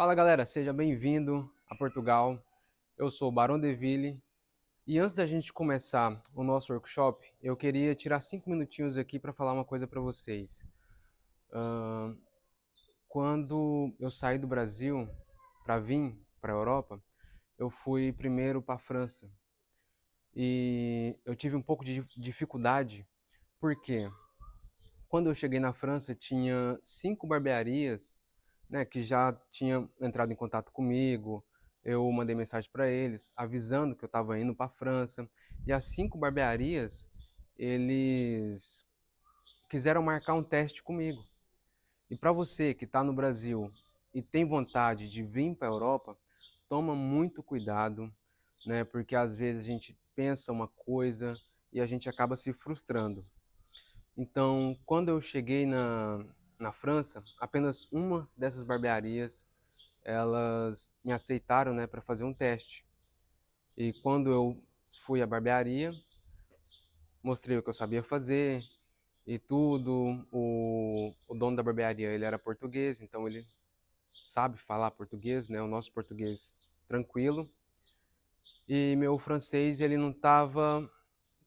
Fala galera, seja bem-vindo a Portugal. Eu sou o Barão Deville e antes da gente começar o nosso workshop, eu queria tirar 5 minutinhos aqui para falar uma coisa para vocês. Ahn, Quando eu saí do Brasil para vir para a Europa, eu fui primeiro para a França e eu tive um pouco de dificuldade porque quando eu cheguei na França tinha 5 barbearias, né, que já tinham entrado em contato comigo. Eu mandei mensagem para eles avisando que eu estava indo para a França. E as 5 barbearias, eles quiseram marcar um teste comigo. E para você que está no Brasil e tem vontade de vir para a Europa, toma muito cuidado, né? Porque às vezes a gente pensa uma coisa e a gente acaba se frustrando. Então, quando eu cheguei na França, apenas uma dessas barbearias elas me aceitaram, né, para fazer um teste. E quando eu fui à barbearia, mostrei o que eu sabia fazer e tudo. O dono da barbearia, ele era português, então ele sabe falar português, né, o nosso português tranquilo. E meu francês, ele não estava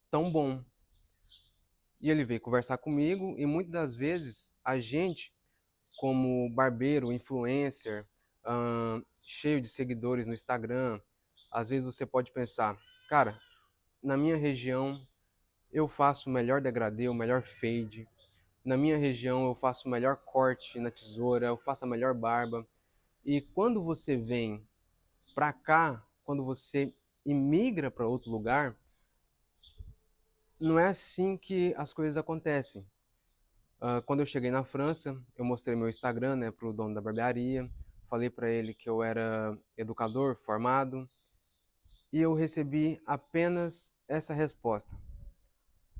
tão bom. E ele veio conversar comigo e muitas das vezes a gente, como barbeiro, influencer, cheio de seguidores no Instagram, às vezes você pode pensar, cara, na minha região eu faço o melhor degradê, o melhor fade. Na minha região eu faço o melhor corte na tesoura, eu faço a melhor barba. E quando você vem pra cá, quando você imigra para outro lugar, não é assim que as coisas acontecem. Quando eu cheguei na França, eu mostrei meu Instagram, né, pro dono da barbearia, falei para ele que eu era educador formado e eu recebi apenas essa resposta: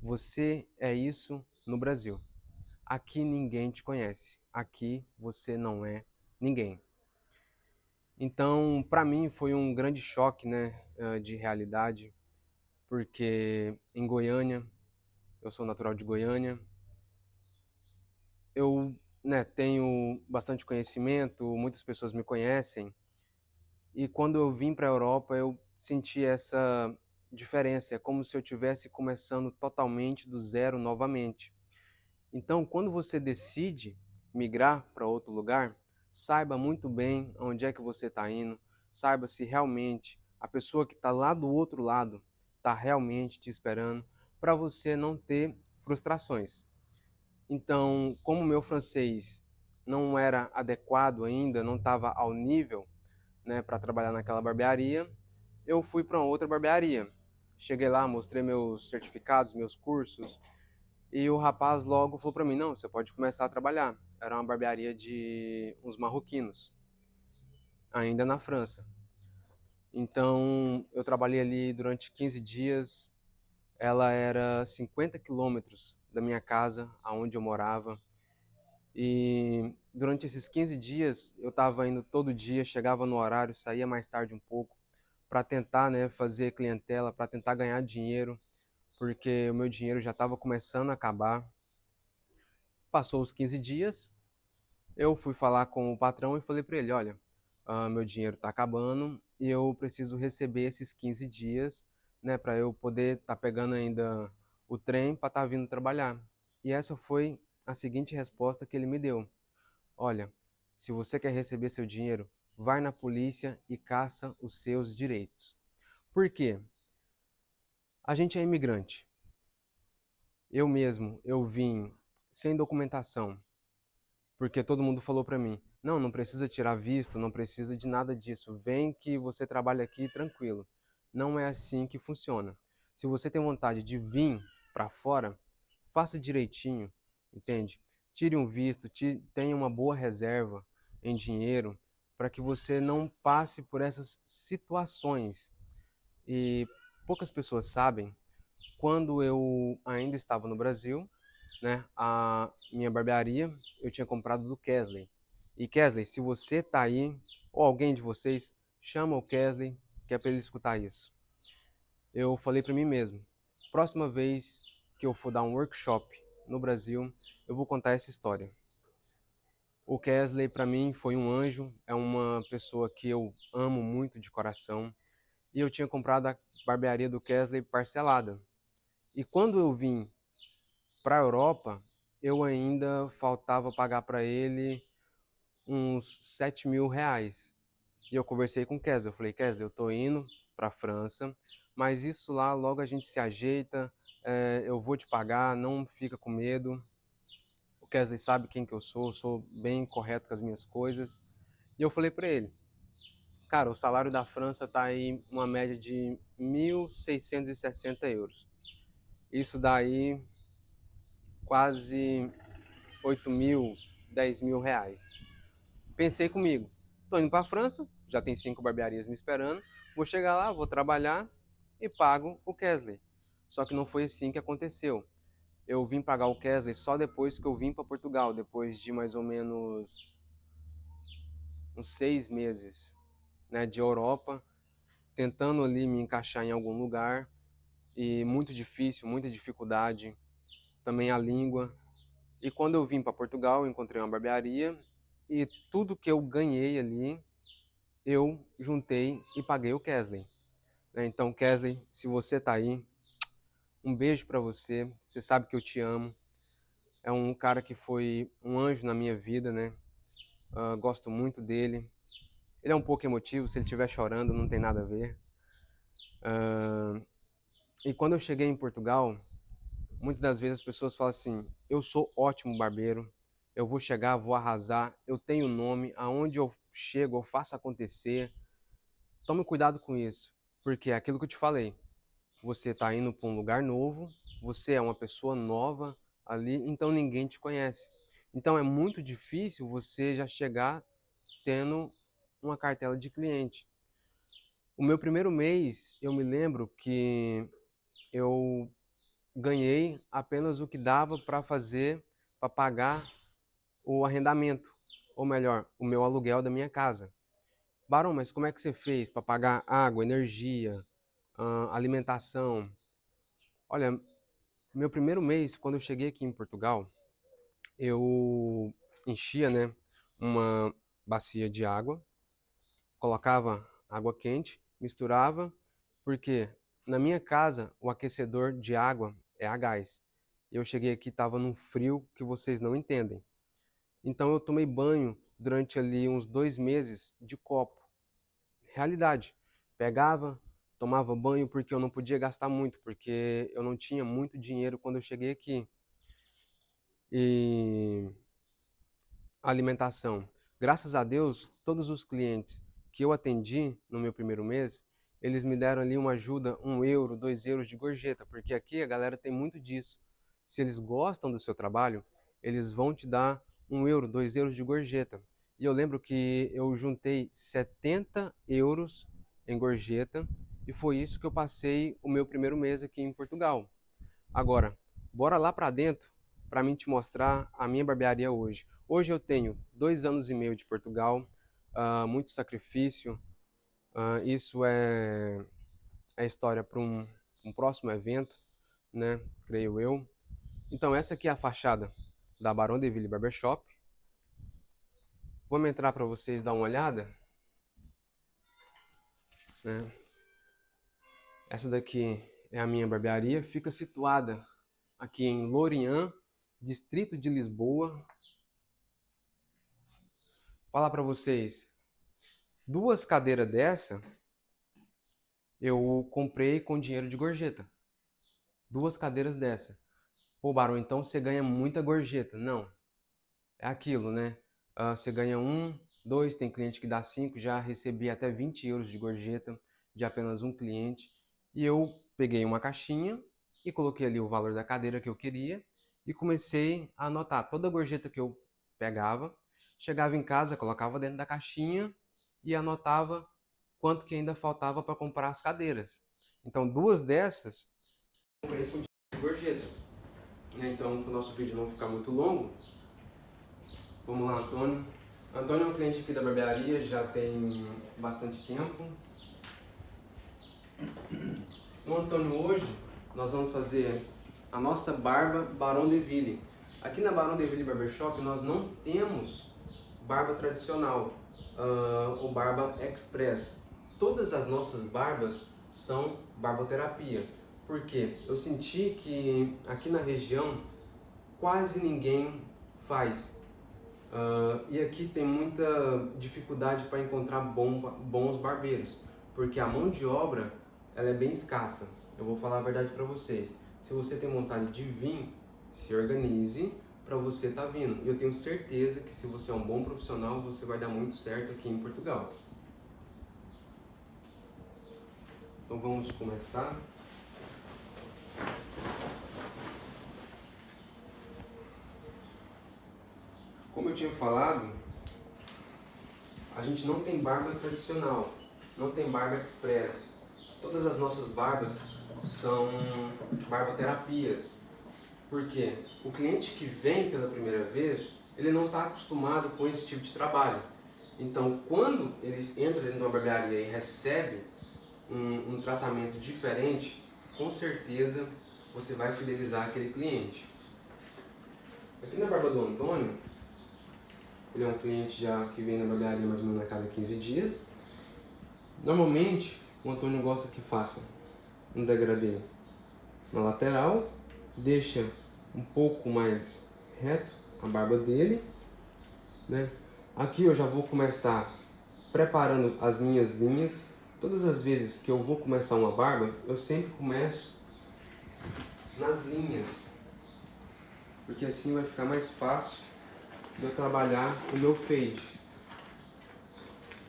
você é isso no Brasil. Aqui ninguém te conhece. Aqui você não é ninguém. Então, para mim foi um grande choque, né, de realidade, porque em Goiânia, eu sou natural de Goiânia, eu, né, tenho bastante conhecimento, muitas pessoas me conhecem, e quando eu vim para a Europa, eu senti essa diferença, é como se eu estivesse começando totalmente do zero novamente. Então, quando você decide migrar para outro lugar, saiba muito bem onde é que você está indo, saiba se realmente a pessoa que está lá do outro lado está realmente te esperando, para você não ter frustrações. Então, como o meu francês não era adequado ainda, não estava ao nível, né, para trabalhar naquela barbearia, eu fui para outra barbearia. Cheguei lá, mostrei meus certificados, meus cursos, e o rapaz logo falou para mim: não, você pode começar a trabalhar. Era uma barbearia de uns marroquinos, ainda na França. Então eu trabalhei ali durante 15 dias. Ela era 50 quilômetros da minha casa, aonde eu morava. E durante esses 15 dias eu estava indo todo dia, chegava no horário, saía mais tarde um pouco, para tentar, né, fazer clientela, para tentar ganhar dinheiro, porque o meu dinheiro já estava começando a acabar. Passou os 15 dias, eu fui falar com o patrão e falei para ele: olha, meu dinheiro está acabando e eu preciso receber esses 15 dias, né, para eu poder estar pegando ainda o trem para estar vindo trabalhar. E essa foi a seguinte resposta que ele me deu: olha, se você quer receber seu dinheiro, vai na polícia e caça os seus direitos. Por quê? A gente é imigrante. Eu mesmo, eu vim sem documentação, porque todo mundo falou para mim: não, não precisa tirar visto, não precisa de nada disso. Vem que você trabalha aqui tranquilo. Não é assim que funciona. Se você tem vontade de vir para fora, faça direitinho, entende? Tire um visto, tenha uma boa reserva em dinheiro para que você não passe por essas situações. E poucas pessoas sabem, quando eu ainda estava no Brasil, né, a minha barbearia eu tinha comprado do Kesley. E Kesley, se você tá aí, ou alguém de vocês, chama o Kesley, que é para ele escutar isso. Eu falei para mim mesmo: próxima vez que eu for dar um workshop no Brasil, eu vou contar essa história. O Kesley, para mim, foi um anjo, é uma pessoa que eu amo muito de coração. E eu tinha comprado a barbearia do Kesley parcelada. E quando eu vim para a Europa, eu ainda faltava pagar para ele uns 7 mil reais. E eu conversei com o Kesley, eu falei, Kesley, eu tô indo para a França, mas isso lá logo a gente se ajeita, eu vou te pagar, não fica com medo. O Kesley sabe quem que eu sou bem correto com as minhas coisas. E eu falei para ele, cara, o salário da França tá aí uma média de 1.660 euros. Isso daí quase 8 mil, 10 mil reais. Pensei comigo, tô indo para a França, já tem 5 barbearias me esperando, vou chegar lá, vou trabalhar e pago o Kesley. Só que não foi assim que aconteceu. Eu vim pagar o Kesley só depois que eu vim para Portugal, depois de mais ou menos uns 6 meses, né, de Europa, tentando ali me encaixar em algum lugar, e muito difícil, muita dificuldade, também a língua. E quando eu vim para Portugal, eu encontrei uma barbearia e tudo que eu ganhei ali, eu juntei e paguei o Kesley. Então, Kesley, se você tá aí, um beijo para você. Você sabe que eu te amo. É um cara que foi um anjo na minha vida, né? Gosto muito dele. Ele é um pouco emotivo, se ele estiver chorando, não tem nada a ver. E quando eu cheguei em Portugal, muitas das vezes as pessoas falam assim: eu sou ótimo barbeiro, eu vou chegar, vou arrasar, eu tenho nome, aonde eu chego, eu faço acontecer. Tome cuidado com isso, porque é aquilo que eu te falei. Você está indo para um lugar novo, você é uma pessoa nova ali, então ninguém te conhece. Então é muito difícil você já chegar tendo uma cartela de cliente. O meu primeiro mês, eu me lembro que eu ganhei apenas o que dava para fazer, para pagar o arrendamento, ou melhor, o meu aluguel da minha casa. Barão, mas como é que você fez para pagar água, energia, alimentação? Olha, meu primeiro mês, quando eu cheguei aqui em Portugal, eu enchia, né, uma bacia de água, colocava água quente, misturava, porque na minha casa o aquecedor de água é a gás. Eu cheguei aqui, estava num frio que vocês não entendem. Então eu tomei banho durante ali uns 2 meses de copo. Realidade. Pegava, tomava banho porque eu não podia gastar muito, porque eu não tinha muito dinheiro quando eu cheguei aqui. E alimentação. Graças a Deus, todos os clientes que eu atendi no meu primeiro mês, eles me deram ali uma ajuda, 1 euro, 2 euros de gorjeta, porque aqui a galera tem muito disso. Se eles gostam do seu trabalho, eles vão te dar 1 euro, 2 euros de gorjeta. E eu lembro que eu juntei 70 euros em gorjeta e foi isso que eu passei o meu primeiro mês aqui em Portugal. Agora, bora lá para dentro para mim te mostrar a minha barbearia hoje. Hoje eu tenho 2 anos e meio de Portugal, muito sacrifício. Isso é história para um próximo evento, né? Creio eu. Então essa aqui é a fachada da Barão de Ville Barbershop. Vamos entrar para vocês dar uma olhada, né? Essa daqui é a minha barbearia, fica situada aqui em Lorient, distrito de Lisboa. Falar para vocês, 2 cadeiras dessa eu comprei com dinheiro de gorjeta. 2 cadeiras dessa. Pô, Barão, então você ganha muita gorjeta. Não, é aquilo, né? Você ganha 1, 2, tem cliente que dá 5, já recebi até 20 euros de gorjeta de apenas um cliente. E eu peguei uma caixinha e coloquei ali o valor da cadeira que eu queria e comecei a anotar toda a gorjeta que eu pegava. Chegava em casa, colocava dentro da caixinha e anotava quanto que ainda faltava para comprar as cadeiras. Então, 2 dessas eu comprei com de gorjeta. Então, para o nosso vídeo não ficar muito longo, vamos lá, Antônio. Antônio é um cliente aqui da barbearia, já tem bastante tempo. No Antônio hoje, nós vamos fazer a nossa barba Barão de Ville. Aqui na Barão de Ville Barbershop nós não temos barba tradicional ou barba express. Todas as nossas barbas são barboterapia, porque eu senti que aqui na região quase ninguém faz. E aqui tem muita dificuldade para encontrar bons barbeiros, porque a mão de obra ela é bem escassa. Eu vou falar a verdade para vocês. Se você tem vontade de vir, se organize para você estar vindo. E eu tenho certeza que se você é um bom profissional, você vai dar muito certo aqui em Portugal. Então vamos começar. Como eu tinha falado, a gente não tem barba tradicional, não tem barba express. Todas as nossas barbas são barboterapias. Por quê? O cliente que vem pela primeira vez, ele não está acostumado com esse tipo de trabalho. Então, quando ele entra dentro de uma barbearia e recebe um tratamento diferente, com certeza você vai fidelizar aquele cliente. Aqui na barba do Antônio, ele é um cliente já que vem na barbearia mais ou menos a cada 15 dias. Normalmente, o Antônio gosta que faça um degradê na lateral, deixa um pouco mais reto a barba dele, né? Aqui eu já vou começar preparando as minhas linhas. Todas as vezes que eu vou começar uma barba, eu sempre começo nas linhas, porque assim vai ficar mais fácil de eu trabalhar o meu fade.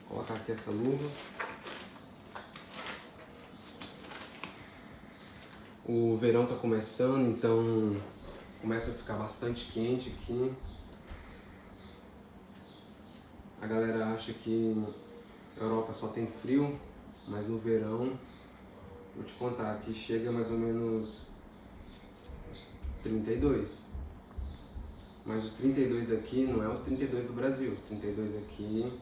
Vou colocar aqui essa luva. O verão está começando, então começa a ficar bastante quente aqui. A galera acha que a Europa só tem frio, mas no verão, vou te contar, aqui chega mais ou menos uns 32. Mas os 32 daqui não é os 32 do Brasil, os 32 aqui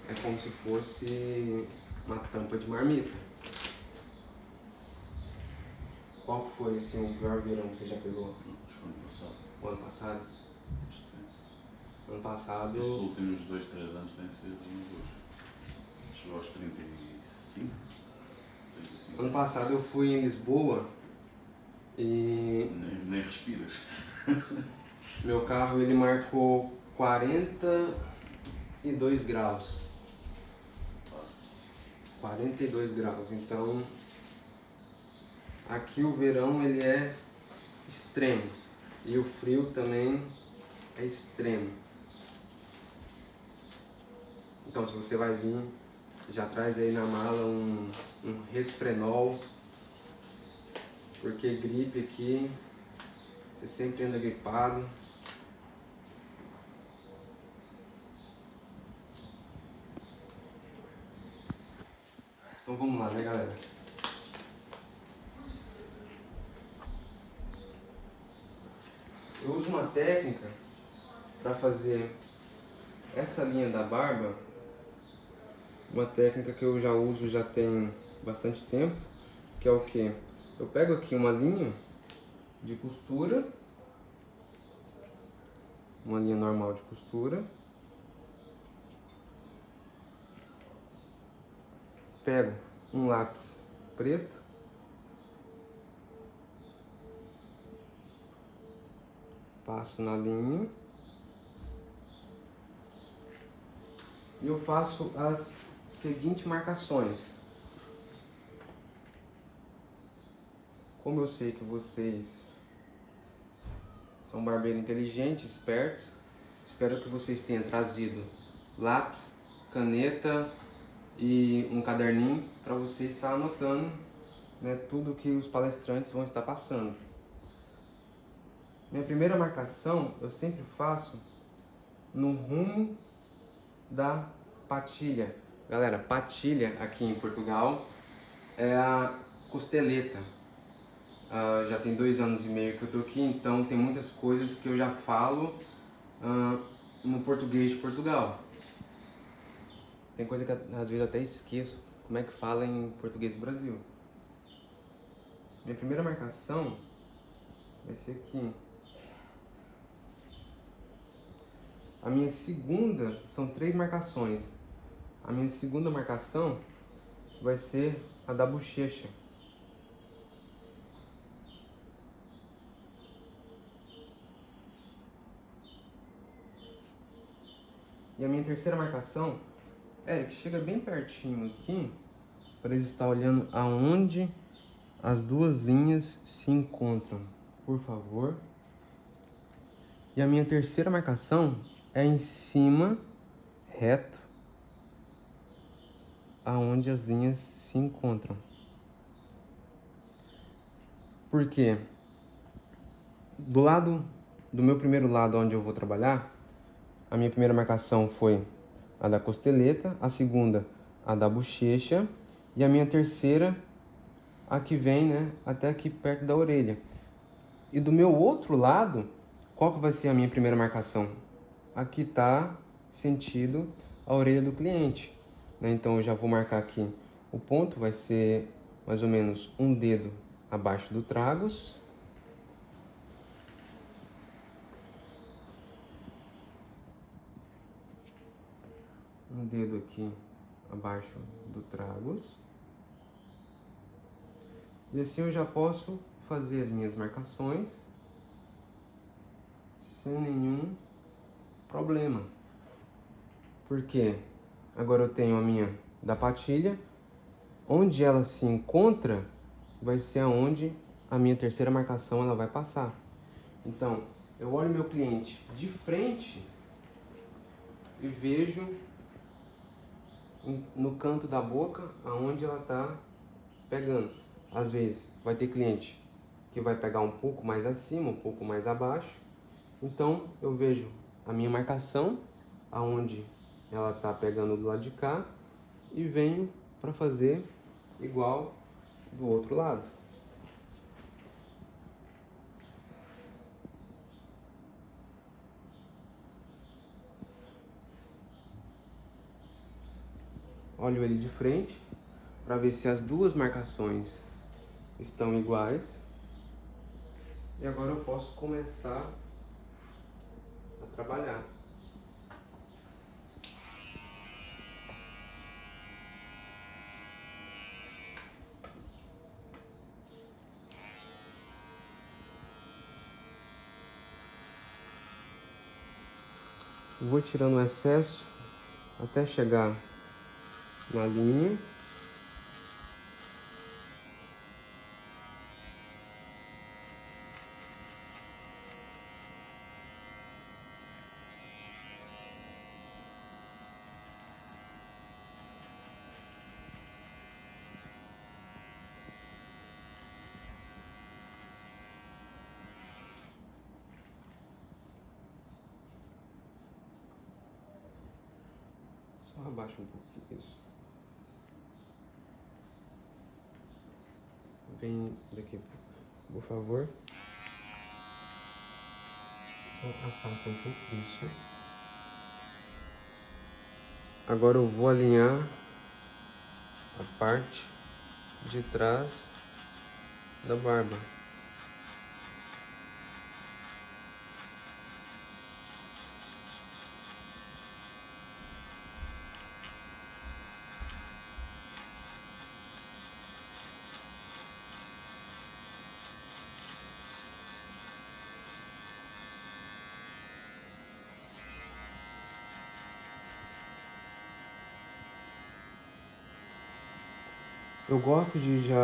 é como se fosse uma tampa de marmita. Qual foi assim, o pior verão que você já pegou? O ano passado? Ano passado... Estes últimos 2, 3 anos têm sido muito bons. Chegou aos 35. Ano passado eu fui em Lisboa e... Nem respiras. Meu carro ele marcou 42 graus. 42 graus, então aqui o verão ele é extremo e o frio também é extremo. Então se você vai vir, já traz aí na mala um Resfrenol, porque gripe aqui, você sempre anda gripado. Então vamos lá, né, galera? Eu uso uma técnica para fazer essa linha da barba, uma técnica que eu já uso já tem bastante tempo, que é o que? Eu pego aqui uma linha de costura, uma linha normal de costura, pego um lápis preto, passo na linha e eu faço as seguintes marcações. Como eu sei que vocês são barbeiros inteligentes, espertos, espero que vocês tenham trazido lápis, caneta e um caderninho para você estar anotando, né, tudo que os palestrantes vão estar passando. Minha primeira marcação eu sempre faço no rumo da patilha. Galera, patilha aqui em Portugal é a costeleta. Já tem 2 anos e meio que eu tô aqui, então tem muitas coisas que eu já falo no português de Portugal. Tem coisa que às vezes eu até esqueço como é que fala em português do Brasil. Minha primeira marcação vai ser aqui. A minha segunda, são 3 marcações. A minha segunda marcação vai ser a da bochecha. E a minha terceira marcação, Eric, chega bem pertinho aqui, para eles estar olhando aonde as duas linhas se encontram, por favor. E a minha terceira marcação é em cima, reto, aonde as linhas se encontram. Por quê? Do meu primeiro lado, onde eu vou trabalhar, a minha primeira marcação foi a da costeleta, a segunda a da bochecha e a minha terceira a que vem, né, até aqui perto da orelha. E do meu outro lado, qual que vai ser a minha primeira marcação? Aqui tá sentido a orelha do cliente, né? Então eu já vou marcar aqui. O ponto vai ser mais ou menos um dedo abaixo do tragus. Um dedo aqui abaixo do tragus. E assim eu já posso fazer as minhas marcações sem nenhum problema. Porque agora eu tenho a minha da patilha, onde ela se encontra vai ser aonde a minha terceira marcação ela vai passar. Então, eu olho meu cliente de frente e vejo no canto da boca aonde ela está pegando. Às vezes vai ter cliente que vai pegar um pouco mais acima, um pouco mais abaixo. Então eu vejo a minha marcação aonde ela está pegando do lado de cá e venho para fazer igual do outro lado. Olho ele de frente para ver se as duas marcações estão iguais. E agora eu posso começar a trabalhar. Vou tirando o excesso até chegar na linha. Só abaixa um pouquinho isso. Vem daqui, por favor. Só afasta um pouco isso. Agora eu vou alinhar a parte de trás da barba. Eu gosto de já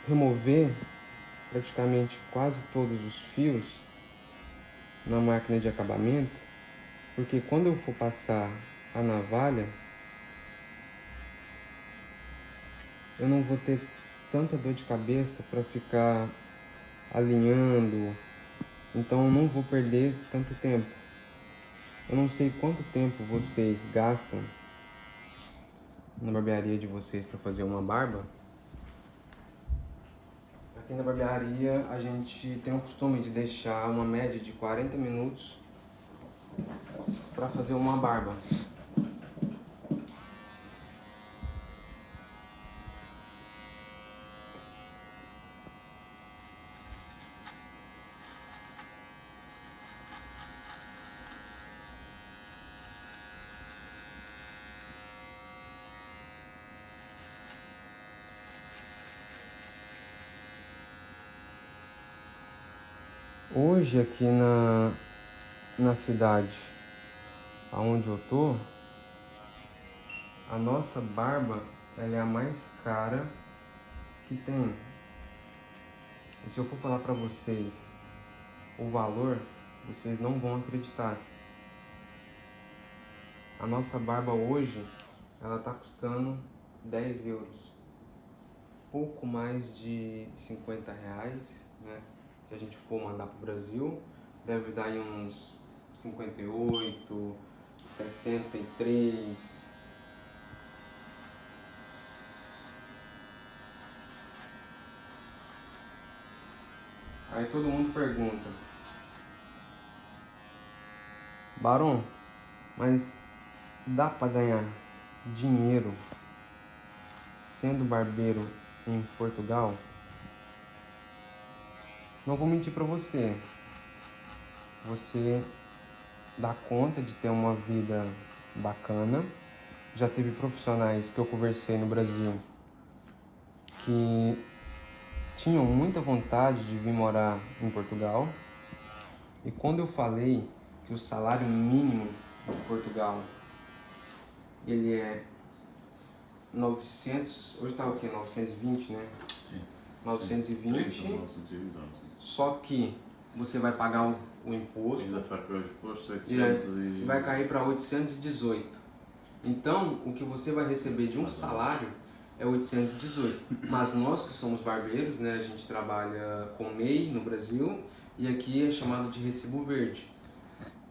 remover praticamente quase todos os fios na máquina de acabamento, porque quando eu for passar a navalha, eu não vou ter tanta dor de cabeça para ficar alinhando, então eu não vou perder tanto tempo. Eu não sei quanto tempo vocês gastam na barbearia de vocês para fazer uma barba. Aqui na barbearia a gente tem o costume de deixar uma média de 40 minutos para fazer uma barba. Hoje aqui na cidade aonde eu tô, a nossa barba ela é a mais cara que tem. E se eu for falar pra vocês o valor, vocês não vão acreditar. A nossa barba hoje, ela tá custando 10 euros. Pouco mais de 50 reais, né? Se a gente for mandar pro Brasil, deve dar aí uns 58, 63. Aí todo mundo pergunta: Barão, mas dá pra ganhar dinheiro sendo barbeiro em Portugal? Não vou mentir pra você. Você dá conta de ter uma vida bacana. Já teve profissionais que eu conversei no Brasil que tinham muita vontade de vir morar em Portugal. E quando eu falei que o salário mínimo de Portugal ele é 900, hoje tá o quê? 920, né? Sim. 920, 920, só que você vai pagar o imposto. Ainda vai para os impostos, E vai cair para 818. Então, o que você vai receber de um salário é 818. Mas nós que somos barbeiros, né, a gente trabalha com MEI no Brasil e aqui é chamado de recibo verde.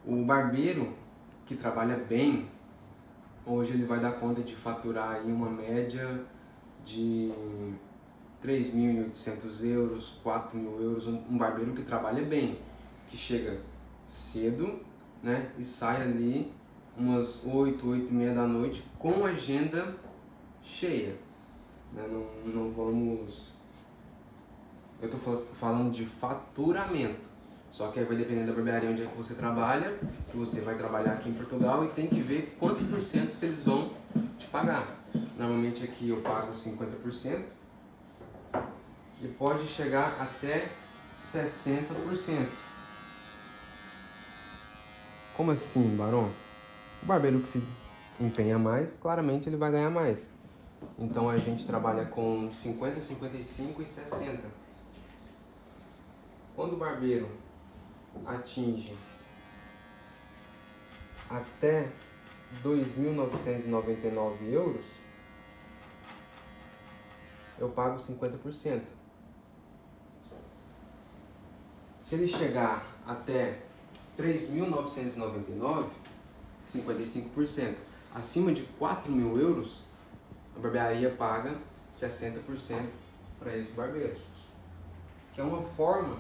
O barbeiro que trabalha bem, hoje ele vai dar conta de faturar aí uma média de 3.800 euros, 4.000 euros, um barbeiro que trabalha bem, que chega cedo, né, e sai ali umas 8h30 da noite com a agenda cheia, né? Não vamos... Eu estou falando de faturamento, só que aí vai depender da barbearia onde é que você trabalha, que você vai trabalhar aqui em Portugal e tem que ver quantos porcentos que eles vão te pagar. Normalmente aqui eu pago 50%, e pode chegar até 60%. Como assim, Barão? O barbeiro que se empenha mais, claramente ele vai ganhar mais. Então a gente trabalha com 50, 55 e 60. Quando o barbeiro atinge até 2.999 euros, eu pago 50%. Se ele chegar até 3.999, 55%. Acima de 4.000 euros, a barbearia paga 60% para esse barbeiro. Que é uma forma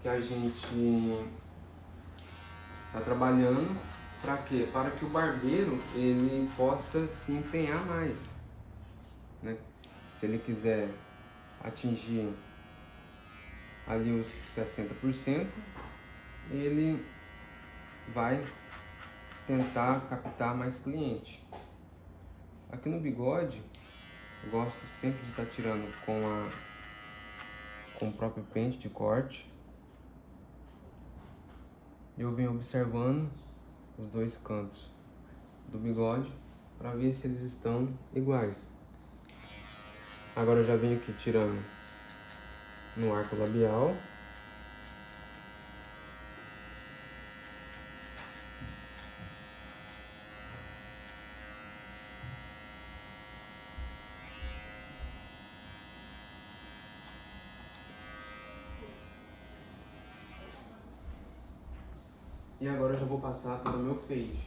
que a gente está trabalhando para quê? Para que o barbeiro ele possa se empenhar mais, né? Se ele quiser atingir ali os 60%, ele vai tentar captar mais cliente. Aqui no bigode, eu gosto sempre de estar tirando com o próprio pente de corte. Eu venho observando os dois cantos do bigode para ver se eles estão iguais. Agora eu já venho aqui tirando no arco labial. E agora eu já vou passar pelo meu fade.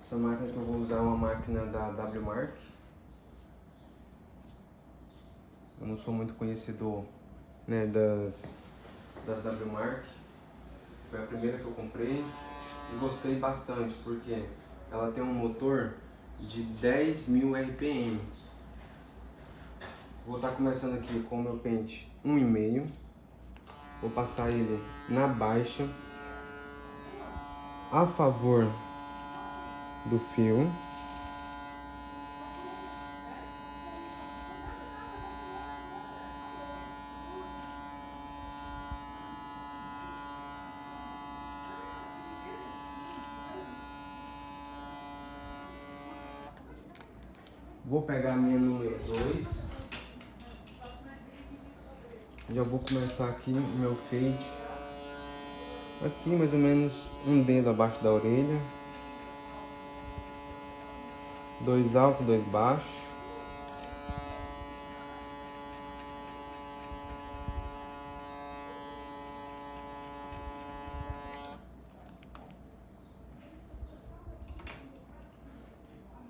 Essa máquina que eu vou usar é uma máquina da W-Mark. Eu não sou muito conhecedor, né, das W-Mark. Foi a primeira que eu comprei e gostei bastante porque ela tem um motor de 10.000 RPM. Vou estar começando aqui com o meu pente 1,5. Vou passar ele na baixa, a favor do fio. Vou pegar a minha número 2. Já vou começar aqui o meu fade. Aqui mais ou menos um dedo abaixo da orelha. 2 alto, 2 baixo.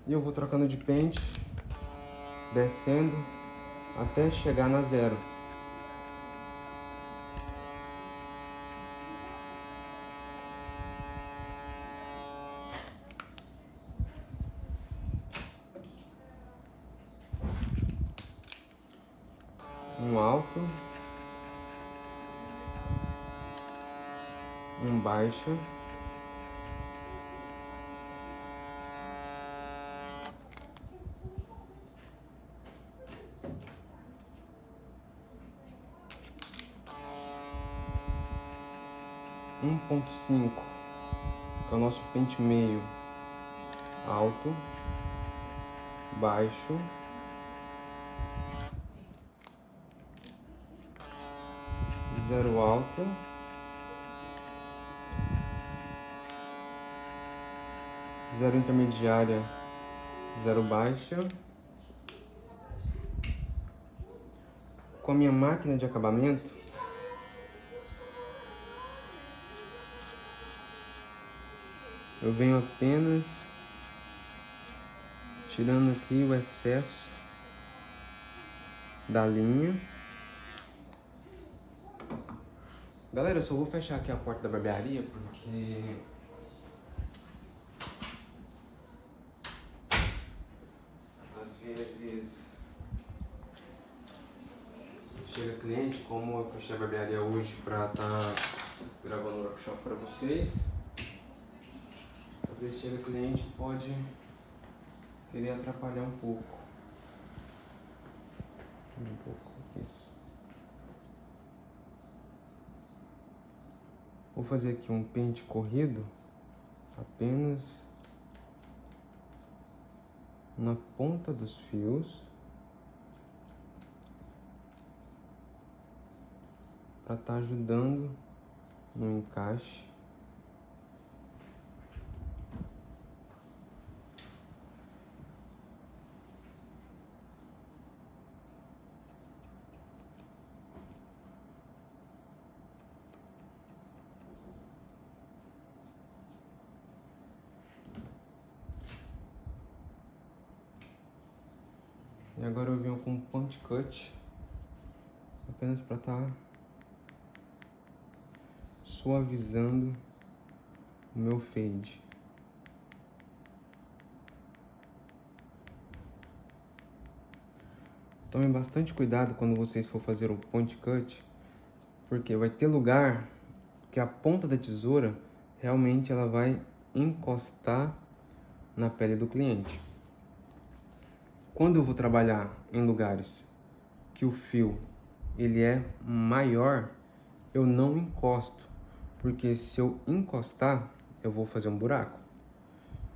E eu vou trocando de pente, descendo até chegar na 0. Um alto, um baixo, um 1.5, que é o nosso pente meio, alto, baixo, zero alto, zero intermediária, zero baixa. Com a minha máquina de acabamento, eu venho apenas tirando aqui o excesso da linha. Galera, eu só vou fechar aqui a porta da barbearia porque às vezes chega cliente, como eu fechei a barbearia hoje pra estar gravando um workshop pra vocês. Às vezes chega cliente e pode querer atrapalhar um pouco. Isso. Vou fazer aqui um pente corrido apenas na ponta dos fios para estar ajudando no encaixe. E agora eu venho com um point cut, apenas para estar suavizando o meu fade. Tomem bastante cuidado quando vocês for fazer um point cut, porque vai ter lugar que a ponta da tesoura realmente ela vai encostar na pele do cliente. Quando eu vou trabalhar em lugares que o fio ele é maior, eu não encosto, porque se eu encostar, eu vou fazer um buraco.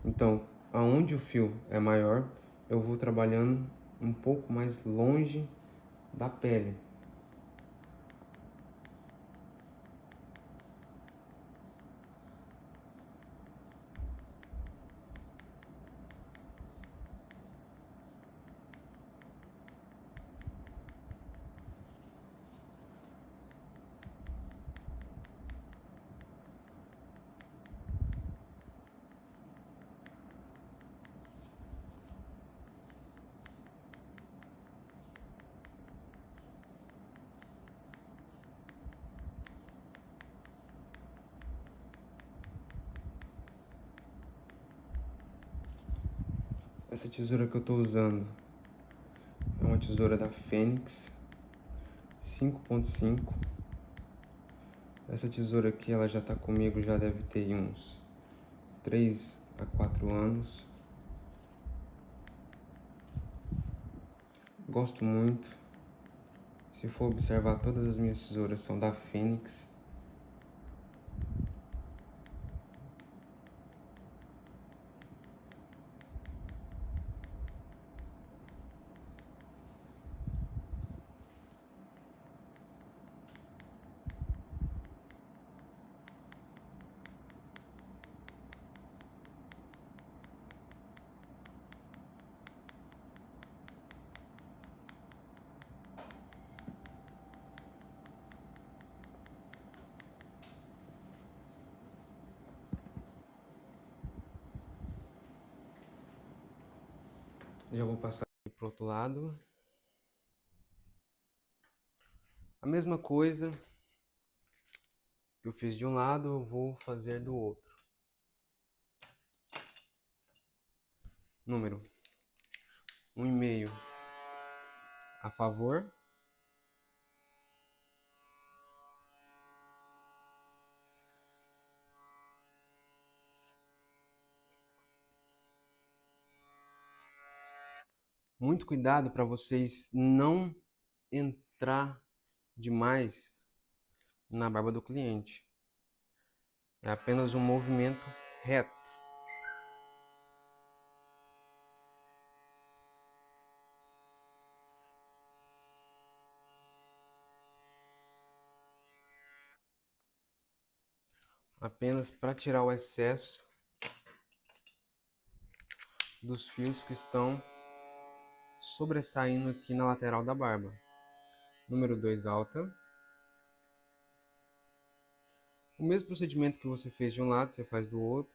Então, aonde o fio é maior, eu vou trabalhando um pouco mais longe da pele. Essa tesoura que eu tô usando é uma tesoura da Fênix 5.5. Essa tesoura aqui, ela já tá comigo, já deve ter uns há 4 anos. Gosto muito. Se for observar, todas as minhas tesouras são da Fênix. Já vou passar aqui pro outro lado. A mesma coisa que eu fiz de um lado, eu vou fazer do outro. Número 1,5 a favor. Muito cuidado para vocês não entrar demais na barba do cliente. É apenas um movimento reto. Apenas para tirar o excesso dos fios que estão sobressaindo aqui na lateral da barba. Número 2 alta. O mesmo procedimento que você fez de um lado, você faz do outro.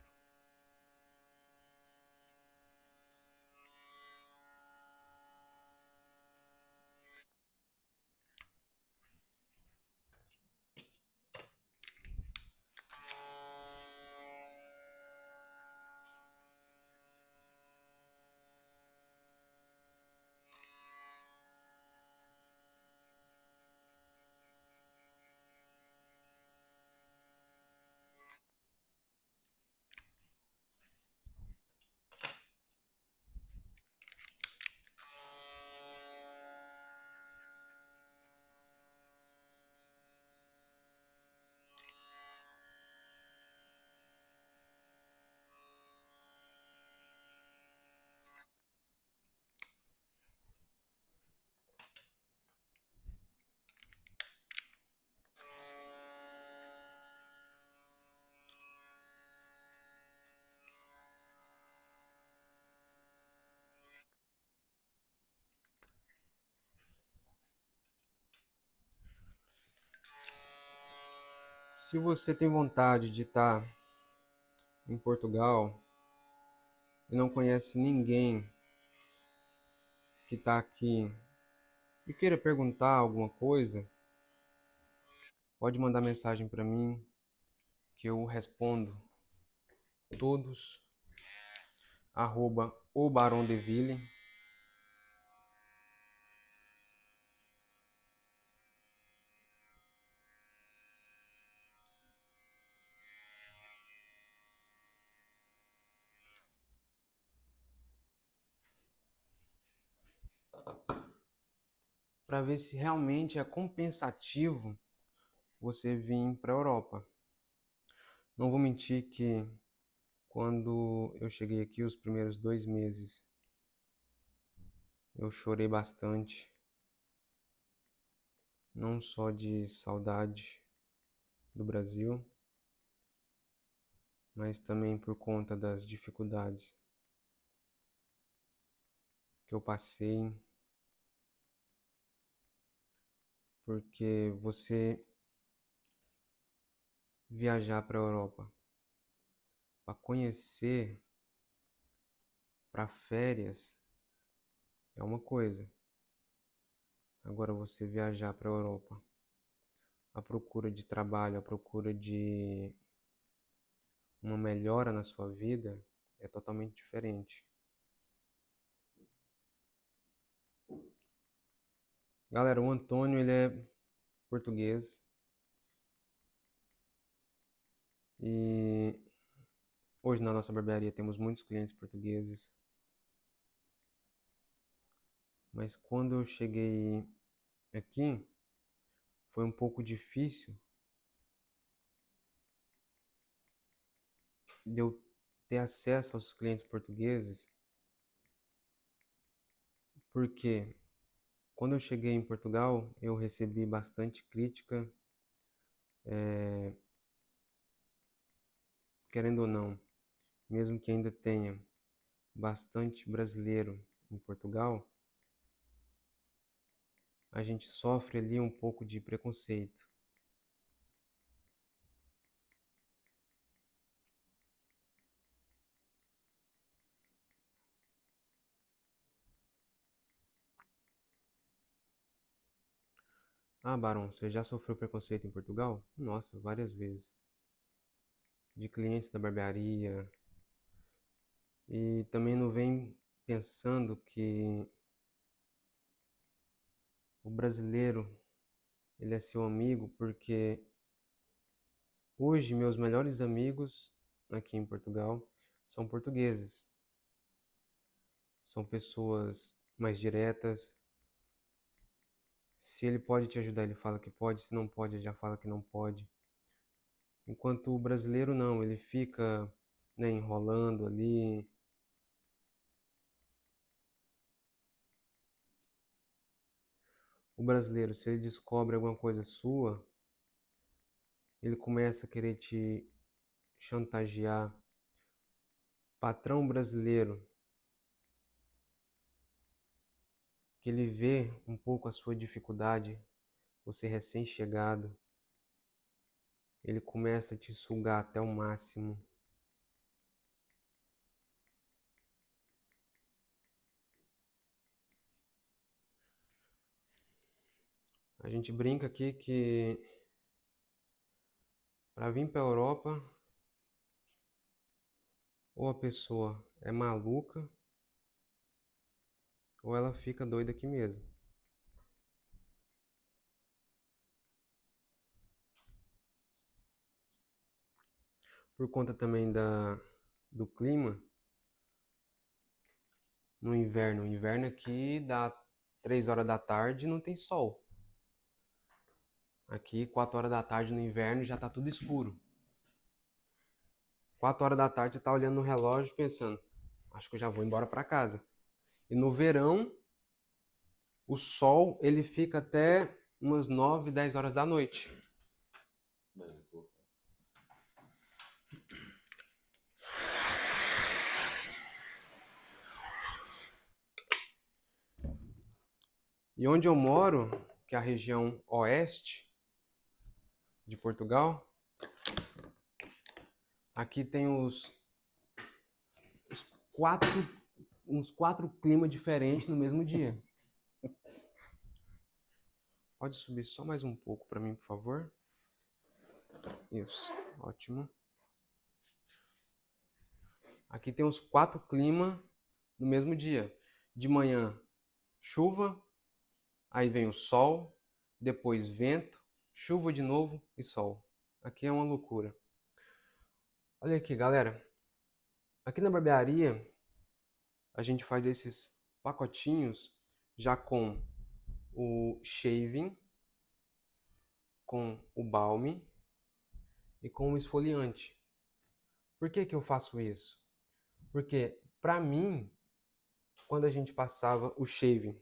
Se você tem vontade de estar em Portugal e não conhece ninguém que está aqui e queira perguntar alguma coisa, pode mandar mensagem para mim que eu respondo todos. @o Barão Deville. Para ver se realmente é compensativo você vir para a Europa. Não vou mentir que quando eu cheguei aqui, os primeiros 2 meses, eu chorei bastante, não só de saudade do Brasil, mas também por conta das dificuldades que eu passei, porque você viajar para a Europa para conhecer, para férias, é uma coisa. Agora você viajar para a Europa à procura de trabalho, à procura de uma melhora na sua vida, é totalmente diferente. Galera, o Antônio, ele é português e Hoje na nossa barbearia temos muitos clientes portugueses, mas quando eu cheguei aqui foi um pouco difícil de eu ter acesso aos clientes portugueses, porque quando eu cheguei em Portugal eu recebi bastante crítica, querendo ou não, mesmo que ainda tenha bastante brasileiro em Portugal, a gente sofre ali um pouco de preconceito. Ah, Barão, você já sofreu preconceito em Portugal? Nossa, várias vezes. De clientes da barbearia. E também não vem pensando que o brasileiro, ele é seu amigo, porque hoje meus melhores amigos aqui em Portugal são portugueses. São pessoas mais diretas. Se ele pode te ajudar, ele fala que pode. Se não pode, ele já fala que não pode. Enquanto o brasileiro não, ele fica, né, enrolando ali. O brasileiro, se ele descobre alguma coisa sua, ele começa a querer te chantagear. Patrão brasileiro, que ele vê um pouco a sua dificuldade, você recém-chegado, ele começa a te sugar até o máximo. A gente brinca aqui que para vir para a Europa, ou a pessoa é maluca, ou ela fica doida aqui mesmo. Por conta também do clima, no inverno. O inverno aqui dá 3 horas da tarde e não tem sol. Aqui, 4 horas da tarde no inverno já tá tudo escuro. 4 horas da tarde você tá olhando no relógio pensando, acho que eu já vou embora para casa. E no verão, o sol ele fica até umas 9, 10 horas da noite. E onde eu moro, que é a região oeste de Portugal, aqui tem os quatro, uns 4 climas diferentes no mesmo dia. Pode subir só mais um pouco para mim, por favor? Isso, ótimo. Aqui tem os 4 climas no mesmo dia. De manhã, chuva, aí vem o sol, depois vento, chuva de novo e sol. Aqui é uma loucura. Olha aqui, galera. Aqui na barbearia, a gente faz esses pacotinhos já com o shaving, com o balme e com o esfoliante. Por que que eu faço isso? Porque, para mim, quando a gente passava o shaving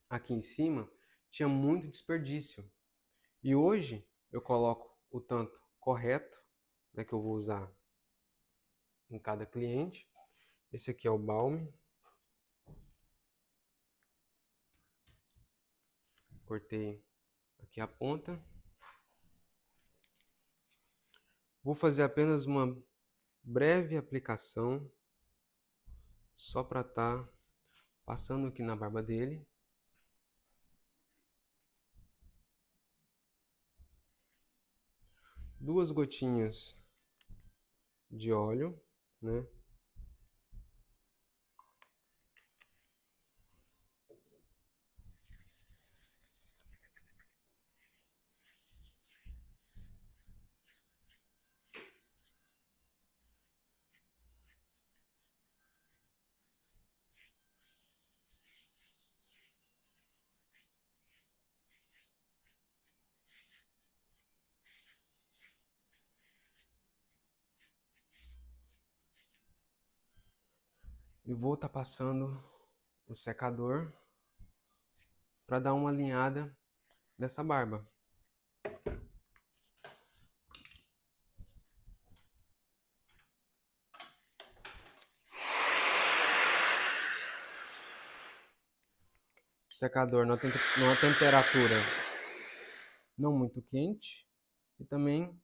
aqui em cima, tinha muito desperdício. E hoje eu coloco o tanto correto, né, que eu vou usar em cada cliente. Esse aqui é o balme. Cortei aqui a ponta. Vou fazer apenas uma breve aplicação, só para estar passando aqui na barba dele. Duas gotinhas de óleo, né? E vou estar passando o secador para dar uma alinhada nessa barba. Secador numa temperatura não muito quente e também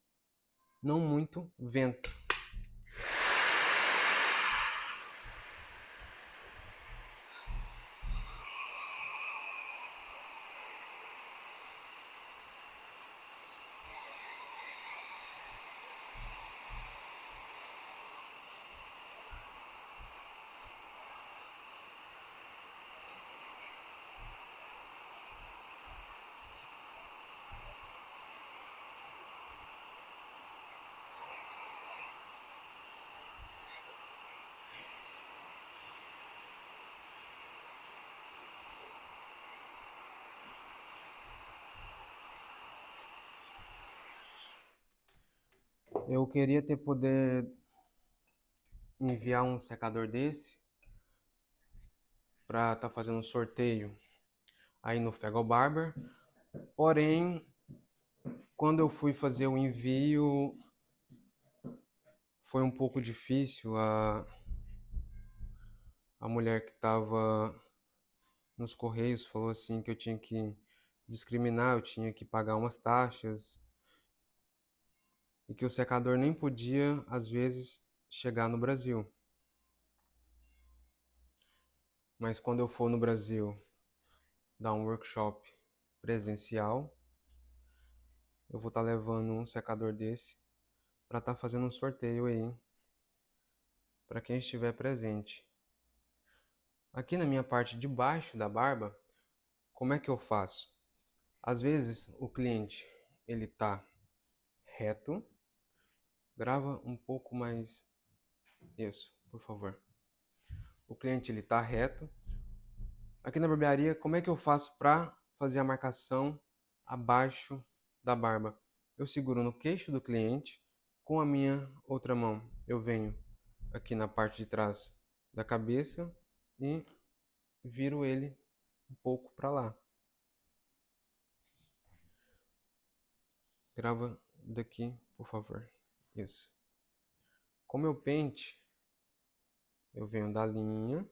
não muito vento. Eu queria poder enviar um secador desse para estar fazendo um sorteio aí no Fego Barber. Porém, quando eu fui fazer o envio, foi um pouco difícil. A mulher que estava nos Correios falou assim que eu tinha que discriminar, eu tinha que pagar umas taxas e que o secador nem podia, às vezes, chegar no Brasil. Mas quando eu for no Brasil dar um workshop presencial, eu vou estar levando um secador desse para estar fazendo um sorteio aí para quem estiver presente. Aqui na minha parte de baixo da barba, como é que eu faço? Às vezes o cliente ele tá reto, grava um pouco mais isso, por favor. O cliente ele tá reto. Aqui na barbearia, como é que eu faço para fazer a marcação abaixo da barba? Eu seguro no queixo do cliente com a minha outra mão. Eu venho aqui na parte de trás da cabeça e viro ele um pouco para lá. Grava daqui, por favor. Isso. Com meu pente, eu venho da linha,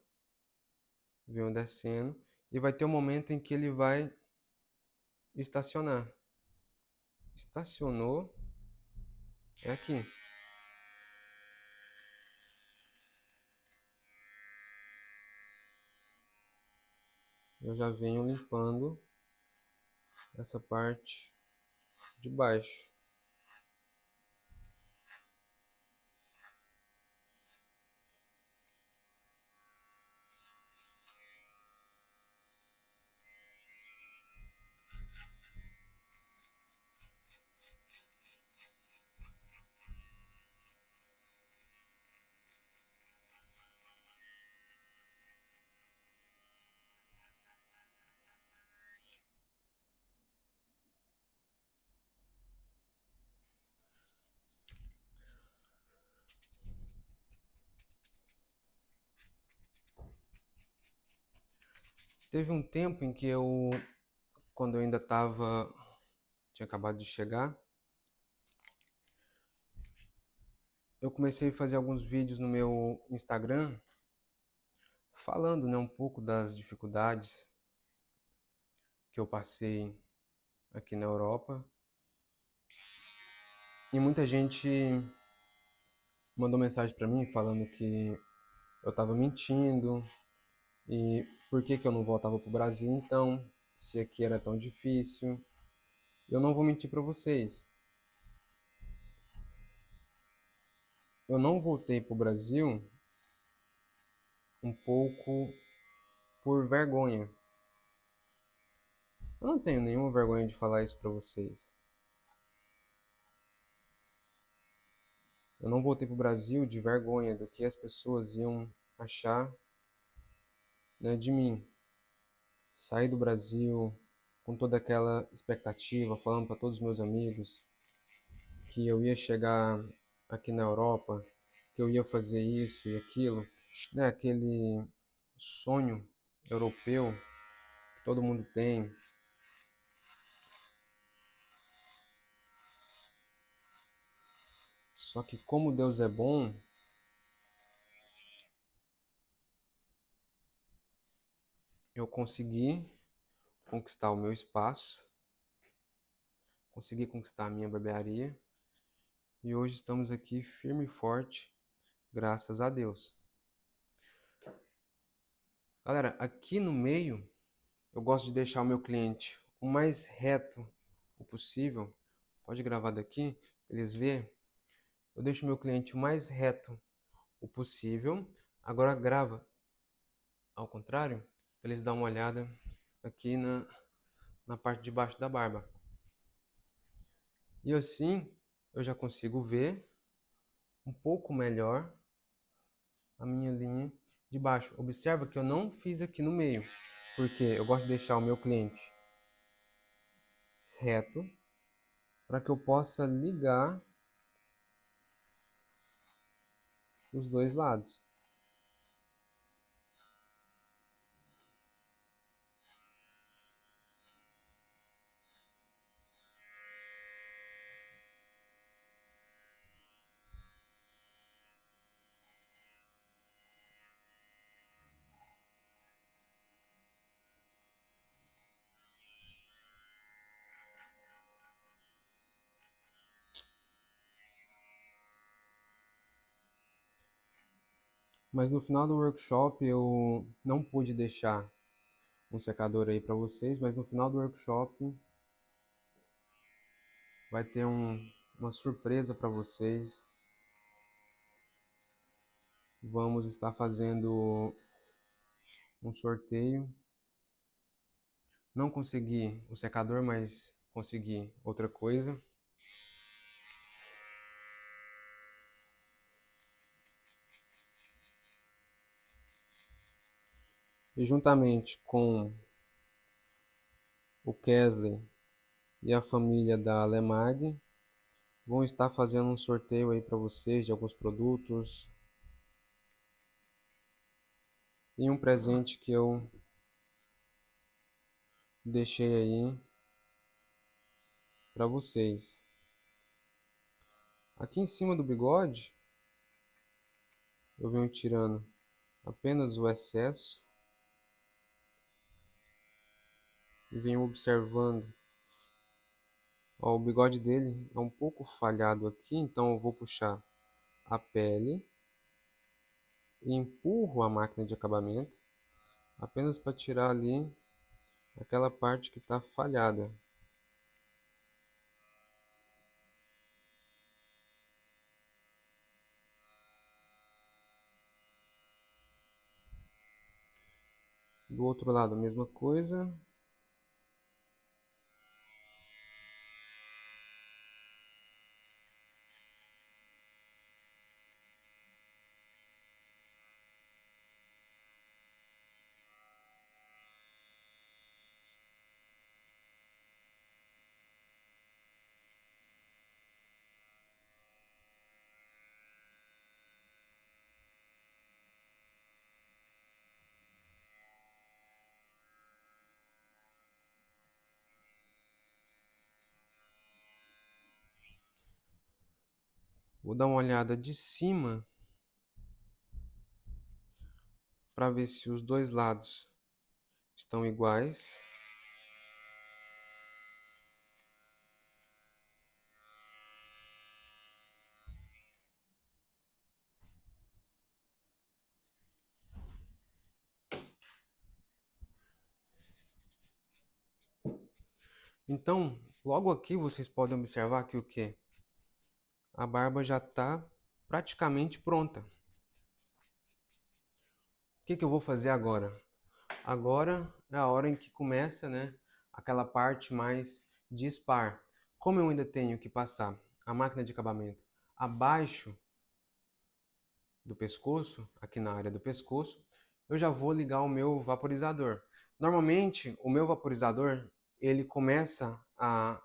venho descendo e vai ter um momento em que ele vai estacionar. Estacionou, é aqui. Eu já venho limpando essa parte de baixo. Teve um tempo em que quando eu ainda tinha acabado de chegar, eu comecei a fazer alguns vídeos no meu Instagram falando, né, um pouco das dificuldades que eu passei aqui na Europa. E muita gente mandou mensagem para mim falando que eu estava mentindo e por que eu não voltava para o Brasil então, se aqui era tão difícil. Eu não vou mentir para vocês. Eu não voltei para o Brasil um pouco por vergonha. Eu não tenho nenhuma vergonha de falar isso para vocês. Eu não voltei para o Brasil de vergonha do que as pessoas iam achar, né, de mim. Saí do Brasil com toda aquela expectativa, falando para todos os meus amigos que eu ia chegar aqui na Europa, que eu ia fazer isso e aquilo. né, aquele sonho europeu que todo mundo tem. Só que como Deus é bom, eu consegui conquistar o meu espaço, consegui conquistar a minha barbearia e hoje estamos aqui firme e forte, graças a Deus. Galera, aqui no meio eu gosto de deixar o meu cliente o mais reto o possível. Pode gravar daqui, eles verem. Eu deixo o meu cliente o mais reto o possível. Agora grava ao contrário, para eles darem uma olhada aqui na parte de baixo da barba. E assim eu já consigo ver um pouco melhor a minha linha de baixo. Observa que eu não fiz aqui no meio, porque eu gosto de deixar o meu cliente reto para que eu possa ligar os dois lados. Mas no final do workshop eu não pude deixar um secador aí para vocês, mas no final do workshop vai ter uma surpresa para vocês. Vamos estar fazendo um sorteio. Não consegui o secador, mas consegui outra coisa. E juntamente com o Kesley e a família da Lemag, vão estar fazendo um sorteio aí para vocês de alguns produtos e um presente que eu deixei aí para vocês. Aqui em cima do bigode, eu venho tirando apenas o excesso e venho observando. Ó, o bigode dele é um pouco falhado aqui, então eu vou puxar a pele e empurro a máquina de acabamento apenas para tirar ali aquela parte que está falhada. Do outro lado a mesma coisa. Vou dar uma olhada de cima para ver se os dois lados estão iguais. Então, logo aqui vocês podem observar que o que? A barba já está praticamente pronta. O que eu vou fazer agora? Agora é a hora em que começa, né, aquela parte mais dispar. Como eu ainda tenho que passar a máquina de acabamento abaixo do pescoço, aqui na área do pescoço, eu já vou ligar o meu vaporizador. Normalmente, o meu vaporizador, ele começa a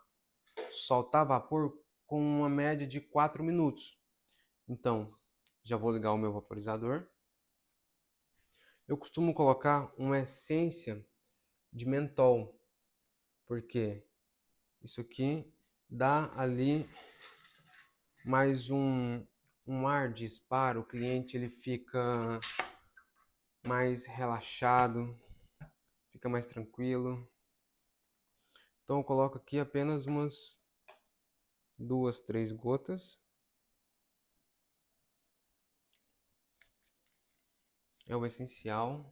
soltar vapor com uma média de 4 minutos. Então, já vou ligar o meu vaporizador. Eu costumo colocar uma essência de mentol, porque isso aqui dá ali mais um ar de spa, o cliente ele fica mais relaxado, fica mais tranquilo. Então eu coloco aqui apenas umas 2, 3 gotas. É o essencial.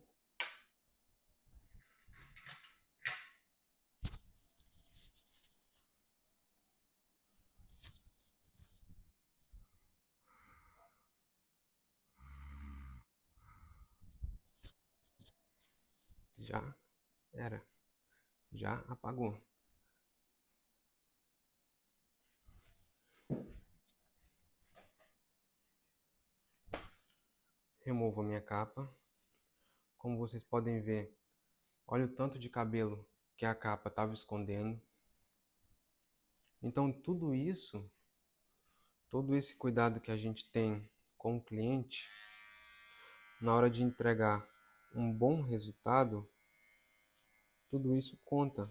Já era. Já apagou. Removo a minha capa. Como vocês podem ver, olha o tanto de cabelo que a capa estava escondendo. Então tudo isso, todo esse cuidado que a gente tem com o cliente, na hora de entregar um bom resultado, tudo isso conta.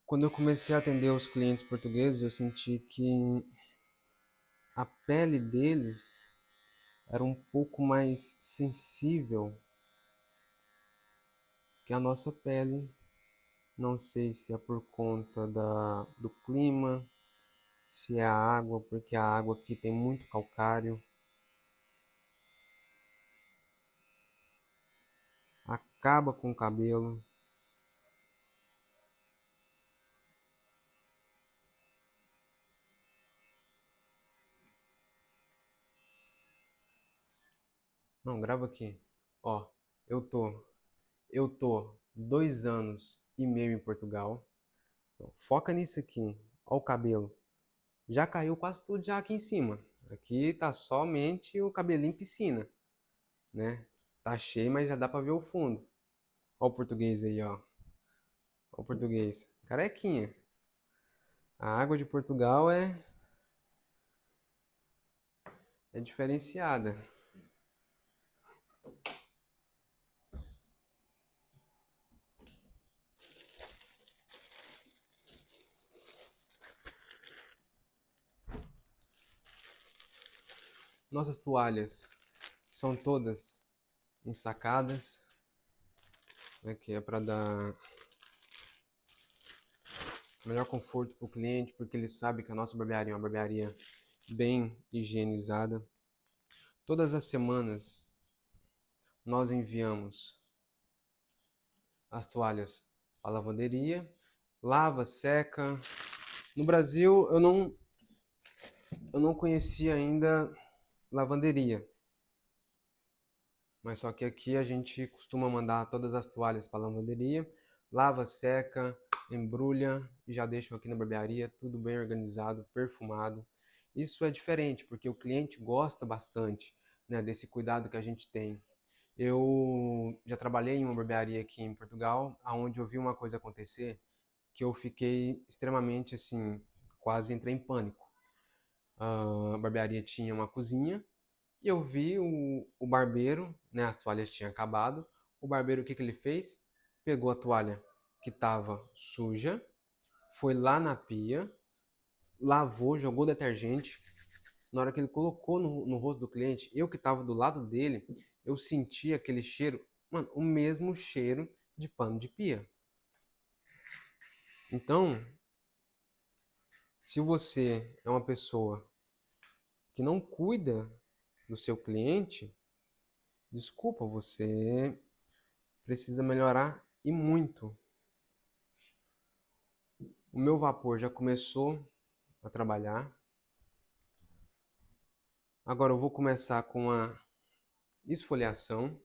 Quando eu comecei a atender os clientes portugueses, eu senti que a pele deles era um pouco mais sensível que a nossa pele. Não sei se é por conta do clima, se é a água, porque a água aqui tem muito calcário. Acaba com o cabelo. Não, grava aqui. Ó, eu tô, eu tô 2 anos e meio em Portugal. Então, foca nisso aqui. Ó o cabelo. Já caiu quase tudo já aqui em cima. Aqui tá somente o cabelinho piscina, né? Tá cheio, mas já dá pra ver o fundo. Ó o português aí, ó. Ó o português. Carequinha. A água de Portugal é diferenciada. Nossas toalhas são todas ensacadas. Aqui é para dar melhor conforto para o cliente, porque ele sabe que a nossa barbearia é uma barbearia bem higienizada. Todas as semanas nós enviamos as toalhas à lavanderia, lava, seca. No Brasil eu não conhecia ainda lavanderia, mas só que aqui a gente costuma mandar todas as toalhas para a lavanderia, lava, seca, embrulha e já deixam aqui na barbearia, tudo bem organizado, perfumado. Isso é diferente, porque o cliente gosta bastante, né, desse cuidado que a gente tem. Eu já trabalhei em uma barbearia aqui em Portugal, onde eu vi uma coisa acontecer que eu fiquei extremamente assim, quase entrei em pânico. A barbearia tinha uma cozinha E eu vi o barbeiro, né? As toalhas tinham acabado. O barbeiro, o que ele fez? Pegou a toalha que estava suja, foi lá na pia, lavou, jogou detergente. Na hora que ele colocou no rosto do cliente, eu que estava do lado dele, eu senti aquele cheiro, mano, o mesmo cheiro de pano de pia. Então, se você é uma pessoa que não cuida do seu cliente, desculpa, você precisa melhorar e muito. O meu vapor já começou a trabalhar. Agora eu vou começar com a esfoliação.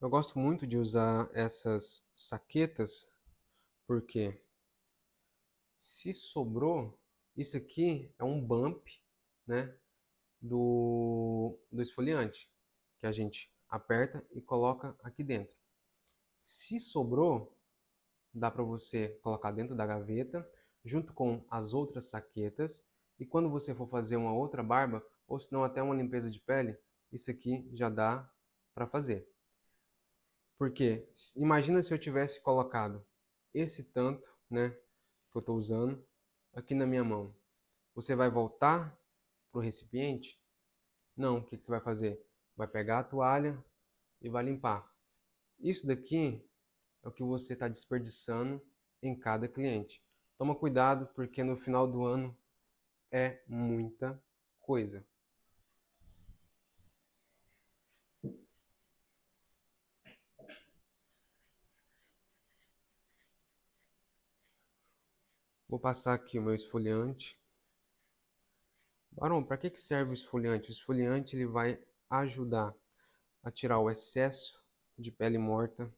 Eu gosto muito de usar essas saquetas porque se sobrou, isso aqui é um bump, né, do esfoliante que a gente aperta e coloca aqui dentro. Se sobrou, dá para você colocar dentro da gaveta, junto com as outras saquetas, e quando você for fazer uma outra barba, ou se não até uma limpeza de pele, isso aqui já dá para fazer. Porque imagina se eu tivesse colocado esse tanto, né, que eu estou usando aqui na minha mão. Você vai voltar para o recipiente? Não, o que você vai fazer? Vai pegar a toalha e vai limpar. Isso daqui é o que você está desperdiçando em cada cliente. Toma cuidado, porque no final do ano é muita coisa. Vou passar aqui o meu esfoliante. Barão, para que serve o esfoliante? O esfoliante ele vai ajudar a tirar o excesso de pele morta.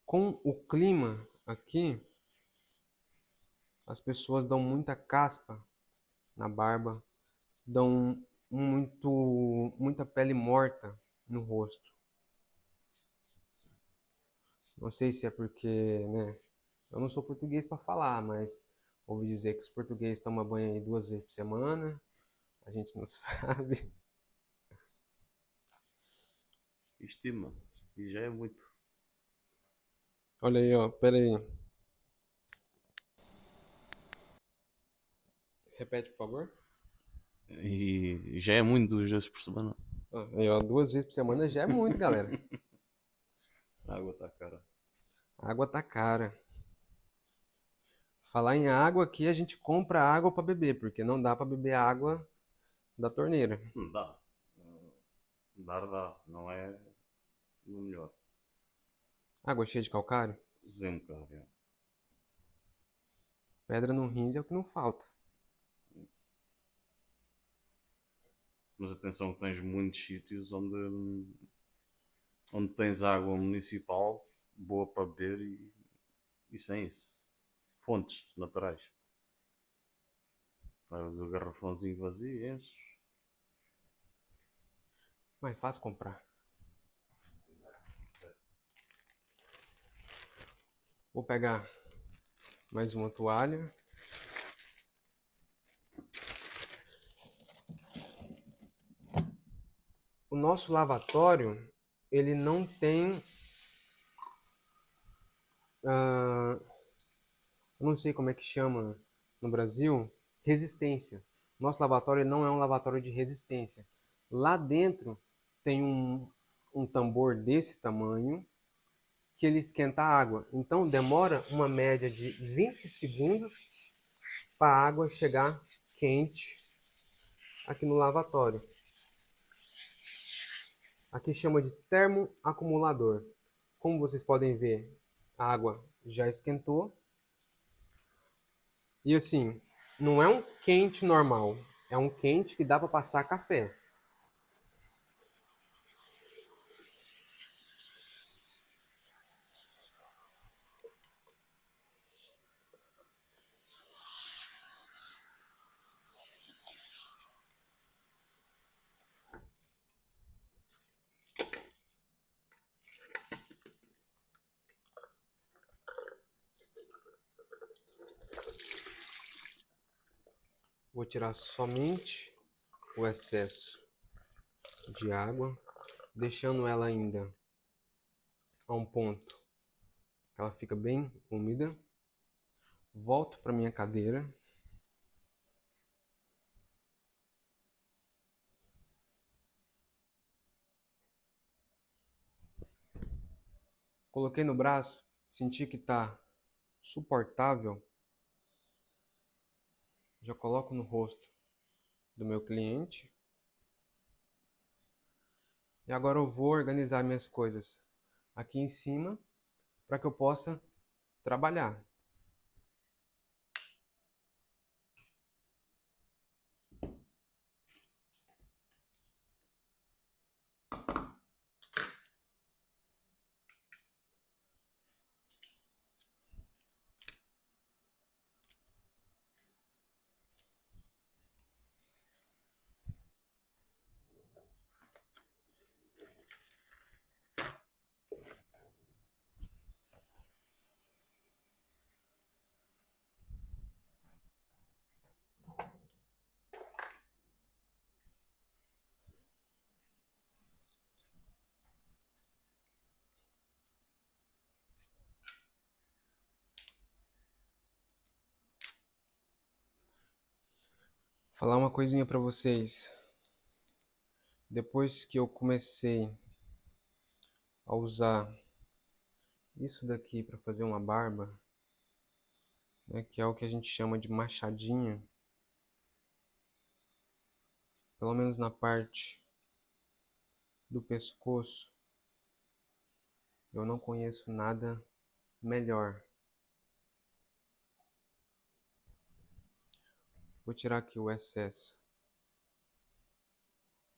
Com o clima aqui, as pessoas dão muita caspa na barba, dão muita pele morta no rosto. Não sei se é porque, né, eu não sou português para falar, mas ouvi dizer que os portugueses tomam banho aí 2 vezes por semana. A gente não sabe. Estima. E já é muito. Olha aí, ó, pera aí. Repete, por favor. E já é muito 2 vezes por semana. Aí, ó, 2 vezes por semana já é muito, galera. A água está cara. A água tá cara. Falar em água aqui, a gente compra água para beber, porque não dá para beber água da torneira. Não dá. Dá. Não é o melhor. Água cheia de calcário, Usei um bocado, é. pedra no rins é o que não falta. Mas atenção que tens muitos sítios onde tens água municipal boa para beber e sem isso. Fontes naturais. Levas o garrafãozinho vazio, enches. Mais fácil comprar. Vou pegar mais uma toalha. O nosso lavatório, ele não tem... eu não sei como é que chama no Brasil, resistência. Nosso lavatório não é um lavatório de resistência. Lá dentro tem um tambor desse tamanho que ele esquenta a água. Então demora uma média de 20 segundos para a água chegar quente aqui no lavatório. Aqui chama de termoacumulador. Como vocês podem ver, a água já esquentou. E assim, não é um quente normal, é um quente que dá para passar café. Vou tirar somente o excesso de água, deixando ela ainda a um ponto que ela fica bem úmida. Volto para minha cadeira. Coloquei no braço, senti que está suportável. Já coloco no rosto do meu cliente. E agora eu vou organizar minhas coisas aqui em cima para que eu possa trabalhar. Falar uma coisinha para vocês. Depois que eu comecei a usar isso daqui para fazer uma barba, né, que é o que a gente chama de machadinha, pelo menos na parte do pescoço, eu não conheço nada melhor. Vou tirar aqui o excesso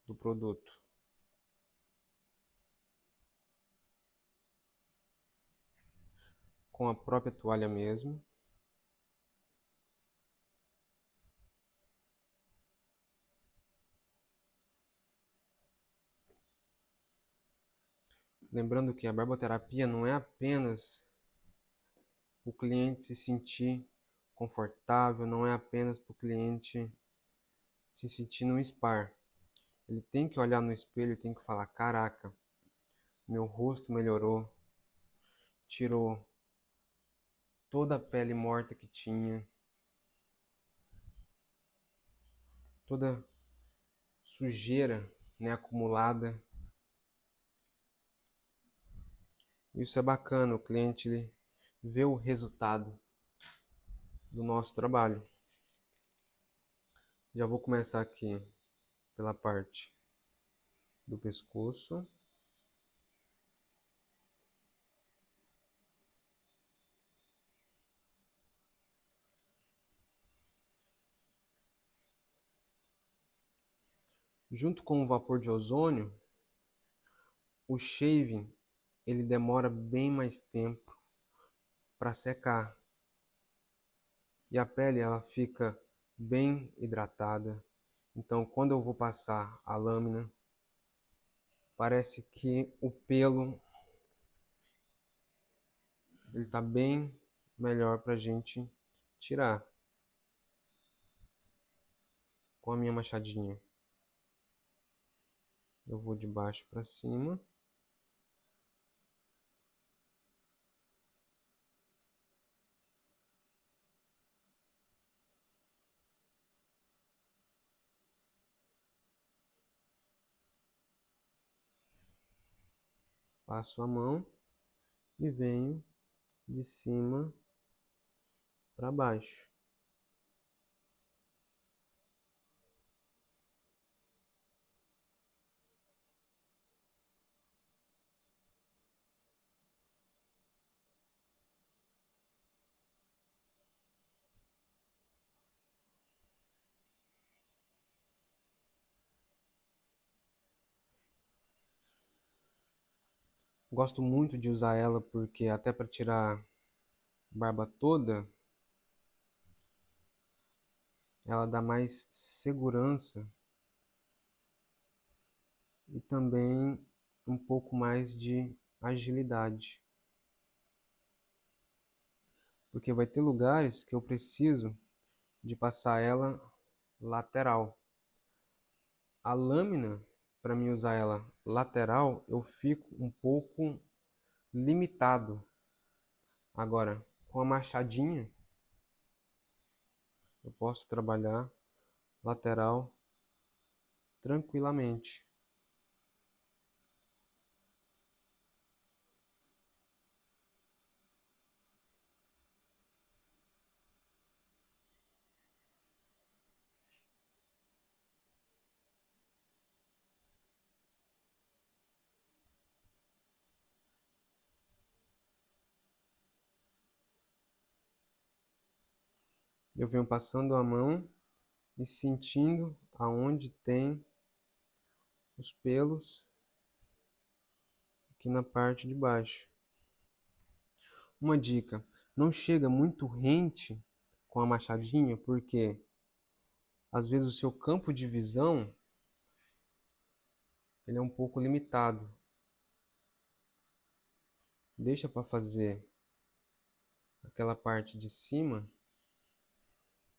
do produto. Com a própria toalha mesmo. Lembrando que a barboterapia não é apenas o cliente se sentir confortável, não é apenas para o cliente se sentir no spa. Ele tem que olhar no espelho e tem que falar: caraca, meu rosto melhorou, tirou toda a pele morta que tinha, toda sujeira, né, acumulada. Isso é bacana, o cliente ele vê o resultado do nosso trabalho. Já vou começar aqui pela parte do pescoço. Junto com o vapor de ozônio, o shaving ele demora bem mais tempo para secar. E a pele ela fica bem hidratada. Então, quando eu vou passar a lâmina, parece que o pelo ele está bem melhor para a gente tirar com a minha machadinha. Eu vou de baixo para cima. Passo a mão e venho de cima para baixo. Gosto muito de usar ela porque até para tirar barba toda, ela dá mais segurança e também um pouco mais de agilidade. Porque vai ter lugares que eu preciso de passar ela lateral. A lâmina, para mim usar ela lateral, eu fico um pouco limitado. Agora, com a machadinha, eu posso trabalhar lateral tranquilamente. Eu venho passando a mão e sentindo aonde tem os pelos aqui na parte de baixo. Uma dica, não chega muito rente com a machadinha, porque às vezes o seu campo de visão ele é um pouco limitado. Deixa para fazer aquela parte de cima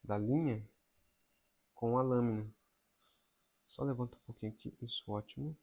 da linha com a lâmina. Só levanta um pouquinho aqui, isso, ótimo.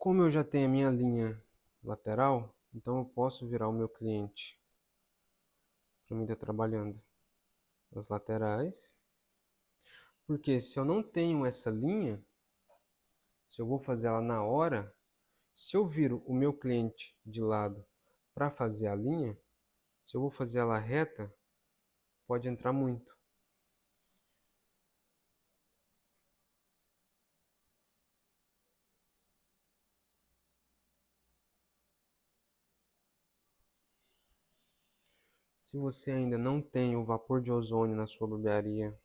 Como eu já tenho a minha linha lateral, então eu posso virar o meu cliente para mim estar trabalhando as laterais. Porque se eu não tenho essa linha, se eu vou fazer ela na hora, se eu viro o meu cliente de lado para fazer a linha, se eu vou fazer ela reta, pode entrar muito. Se você ainda não tem o vapor de ozônio na sua barbearia,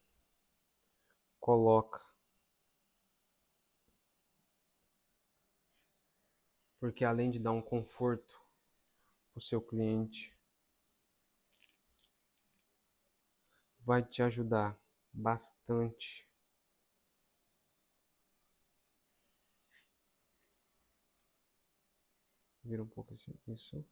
coloca. Porque além de dar um conforto para o seu cliente, vai te ajudar bastante. Vira um pouco assim, isso.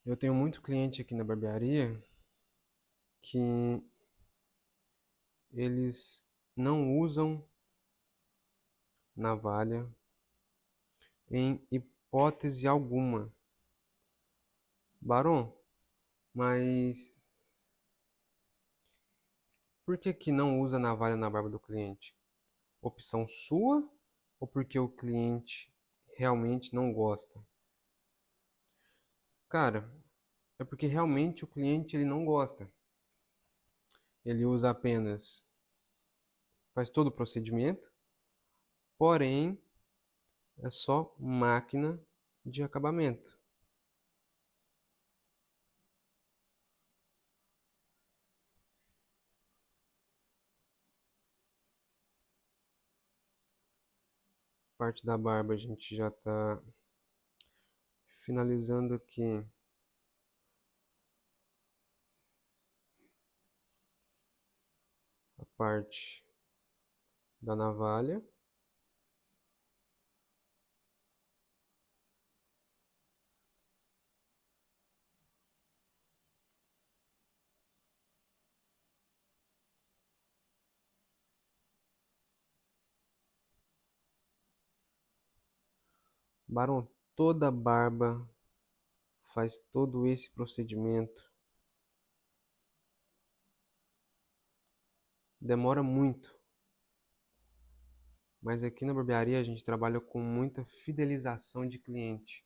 Eu tenho muito cliente aqui na barbearia que eles não usam navalha em hipótese alguma. Baron, mas por que que não usa navalha na barba do cliente? Opção sua ou porque o cliente realmente não gosta? Cara, é porque realmente o cliente ele não gosta. Ele usa apenas, faz todo o procedimento, porém é só máquina de acabamento. Parte da barba a gente já está finalizando aqui. parte da navalha. Barão, toda barba faz todo esse procedimento. Demora muito. Mas aqui na barbearia a gente trabalha com muita fidelização de cliente.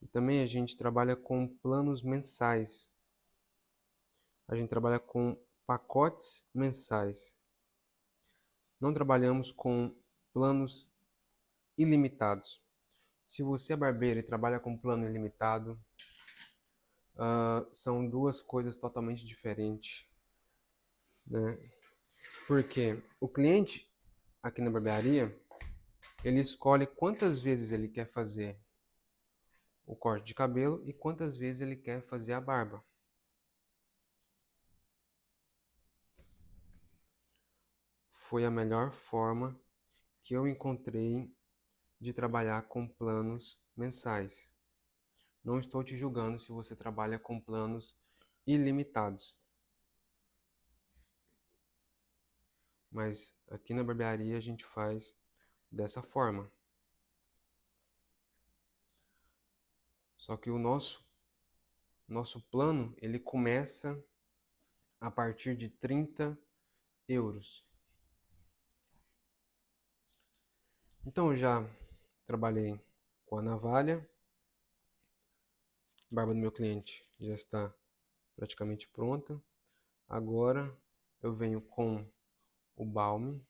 E também a gente trabalha com planos mensais. A gente trabalha com pacotes mensais. Não trabalhamos com planos ilimitados. Se você é barbeiro e trabalha com plano ilimitado, são duas coisas totalmente diferentes, né? Porque o cliente aqui na barbearia, ele escolhe quantas vezes ele quer fazer o corte de cabelo e quantas vezes ele quer fazer a barba. Foi a melhor forma que eu encontrei de trabalhar com planos mensais. Não estou te julgando se você trabalha com planos ilimitados. Mas aqui na barbearia a gente faz dessa forma. Só que o nosso plano, ele começa a partir de 30 euros. Então eu já trabalhei com a navalha. A barba do meu cliente já está praticamente pronta. Agora eu venho com o balme,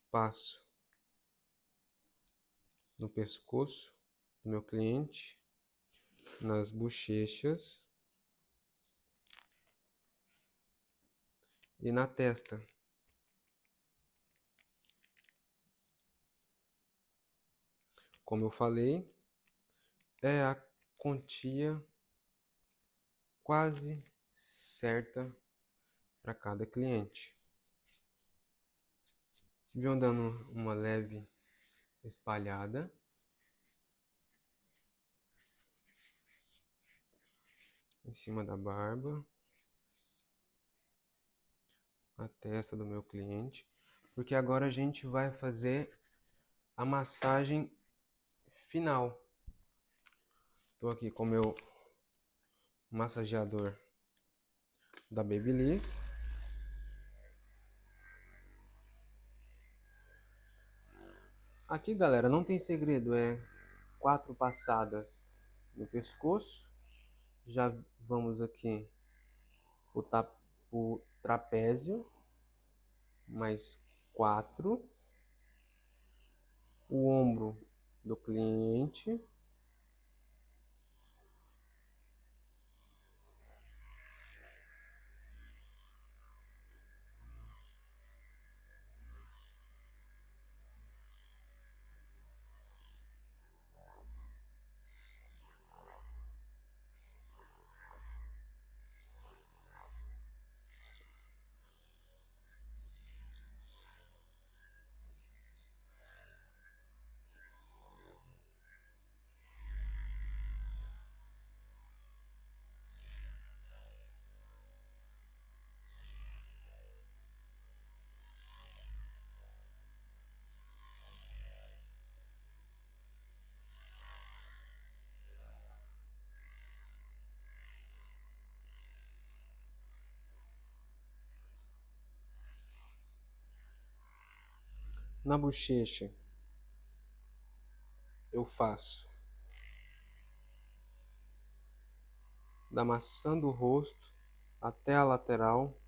passo no pescoço do meu cliente, nas bochechas e na testa. Como eu falei, é a quantia quase certa para cada cliente. Venho dando uma leve espalhada. Em cima da barba, a testa do meu cliente, porque agora a gente vai fazer a massagem final. Estou aqui com o meu massageador da Babyliss. Aqui, galera, não tem segredo, é 4 passadas no pescoço. Já vamos aqui o trapézio, mais 4. O ombro do cliente. Na bochecha, eu faço da maçã do rosto até a lateral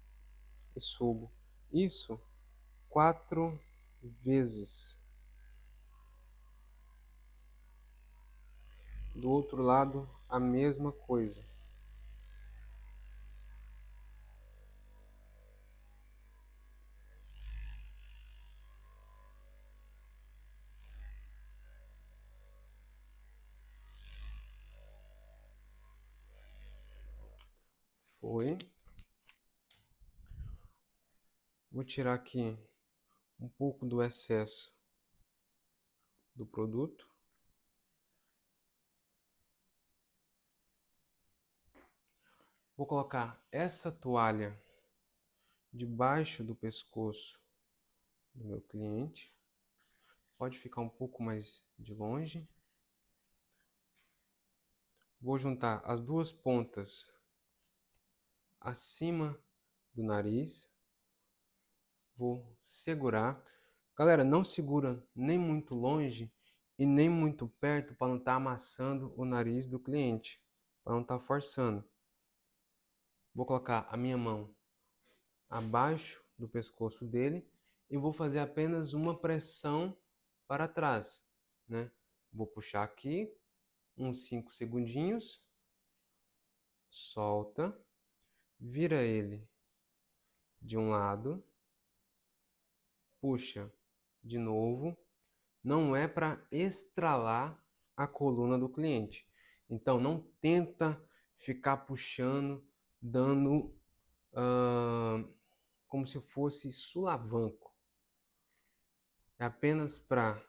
e subo. Isso 4 vezes. Do outro lado, a mesma coisa. Foi. Vou tirar aqui um pouco do excesso do produto. Vou colocar essa toalha debaixo do pescoço do meu cliente. Pode ficar um pouco mais de longe. Vou juntar as duas pontas acima do nariz. Vou segurar. Galera, não segura nem muito longe e nem muito perto para não estar amassando o nariz do cliente, para não estar forçando. Vou colocar a minha mão abaixo do pescoço dele e vou fazer apenas uma pressão para trás, né? Vou puxar aqui uns 5 segundinhos, solta, vira ele de um lado, puxa de novo. Não é para estralar a coluna do cliente. Então não tenta ficar puxando, dando como se fosse sulavanco. É apenas para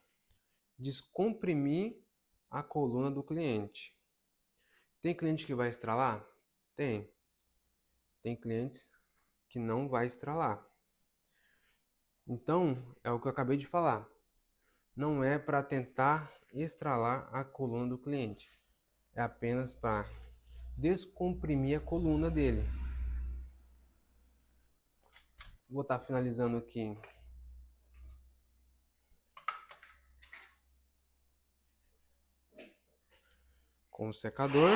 descomprimir a coluna do cliente. Tem cliente que vai estralar? Tem. Tem clientes que não vai estralar. Então, é o que eu acabei de falar. Não é para tentar estralar a coluna do cliente. É apenas para descomprimir a coluna dele. Vou estar finalizando aqui com o secador.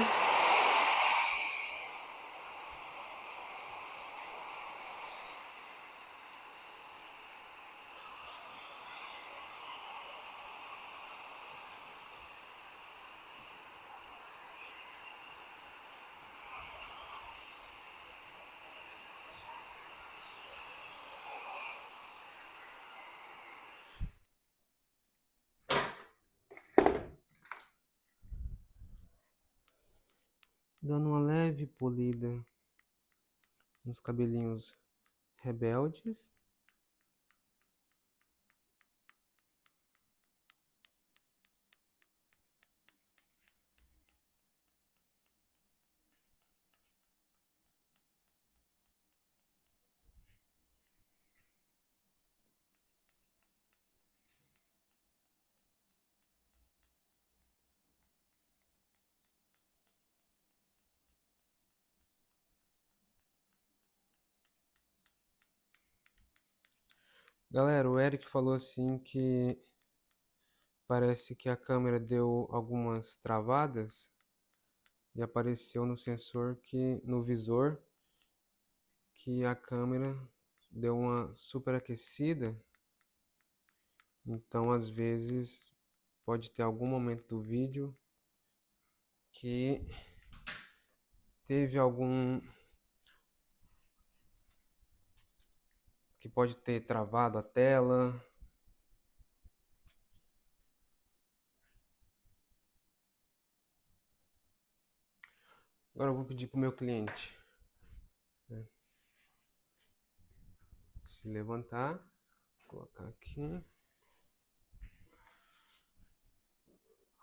Dando uma leve polida nos cabelinhos rebeldes. Galera, o Eric falou assim que parece que a câmera deu algumas travadas e apareceu no sensor que no visor que a câmera deu uma superaquecida. Então, às vezes pode ter algum momento do vídeo que teve algum que pode ter travado a tela. Agora eu vou pedir para o meu cliente, né, se levantar. Vou colocar aqui.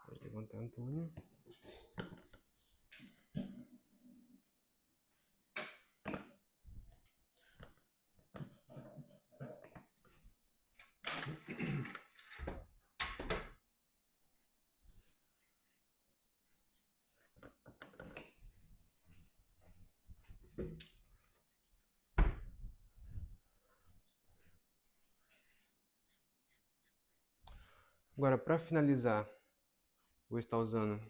Pode levantar, Antônio. Agora, para finalizar, vou estar usando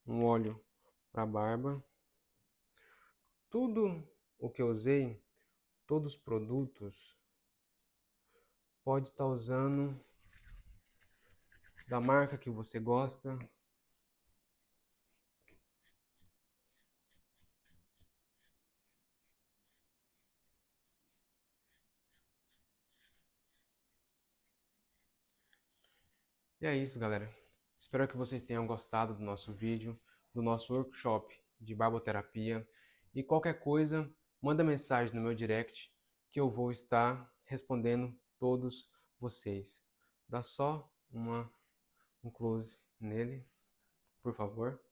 um óleo para barba. Tudo o que eu usei, todos os produtos, pode estar usando da marca que você gosta. E é isso, galera. Espero que vocês tenham gostado do nosso vídeo, do nosso workshop de barboterapia. E qualquer coisa, manda mensagem no meu direct que eu vou estar respondendo todos vocês. Dá só um close nele, por favor.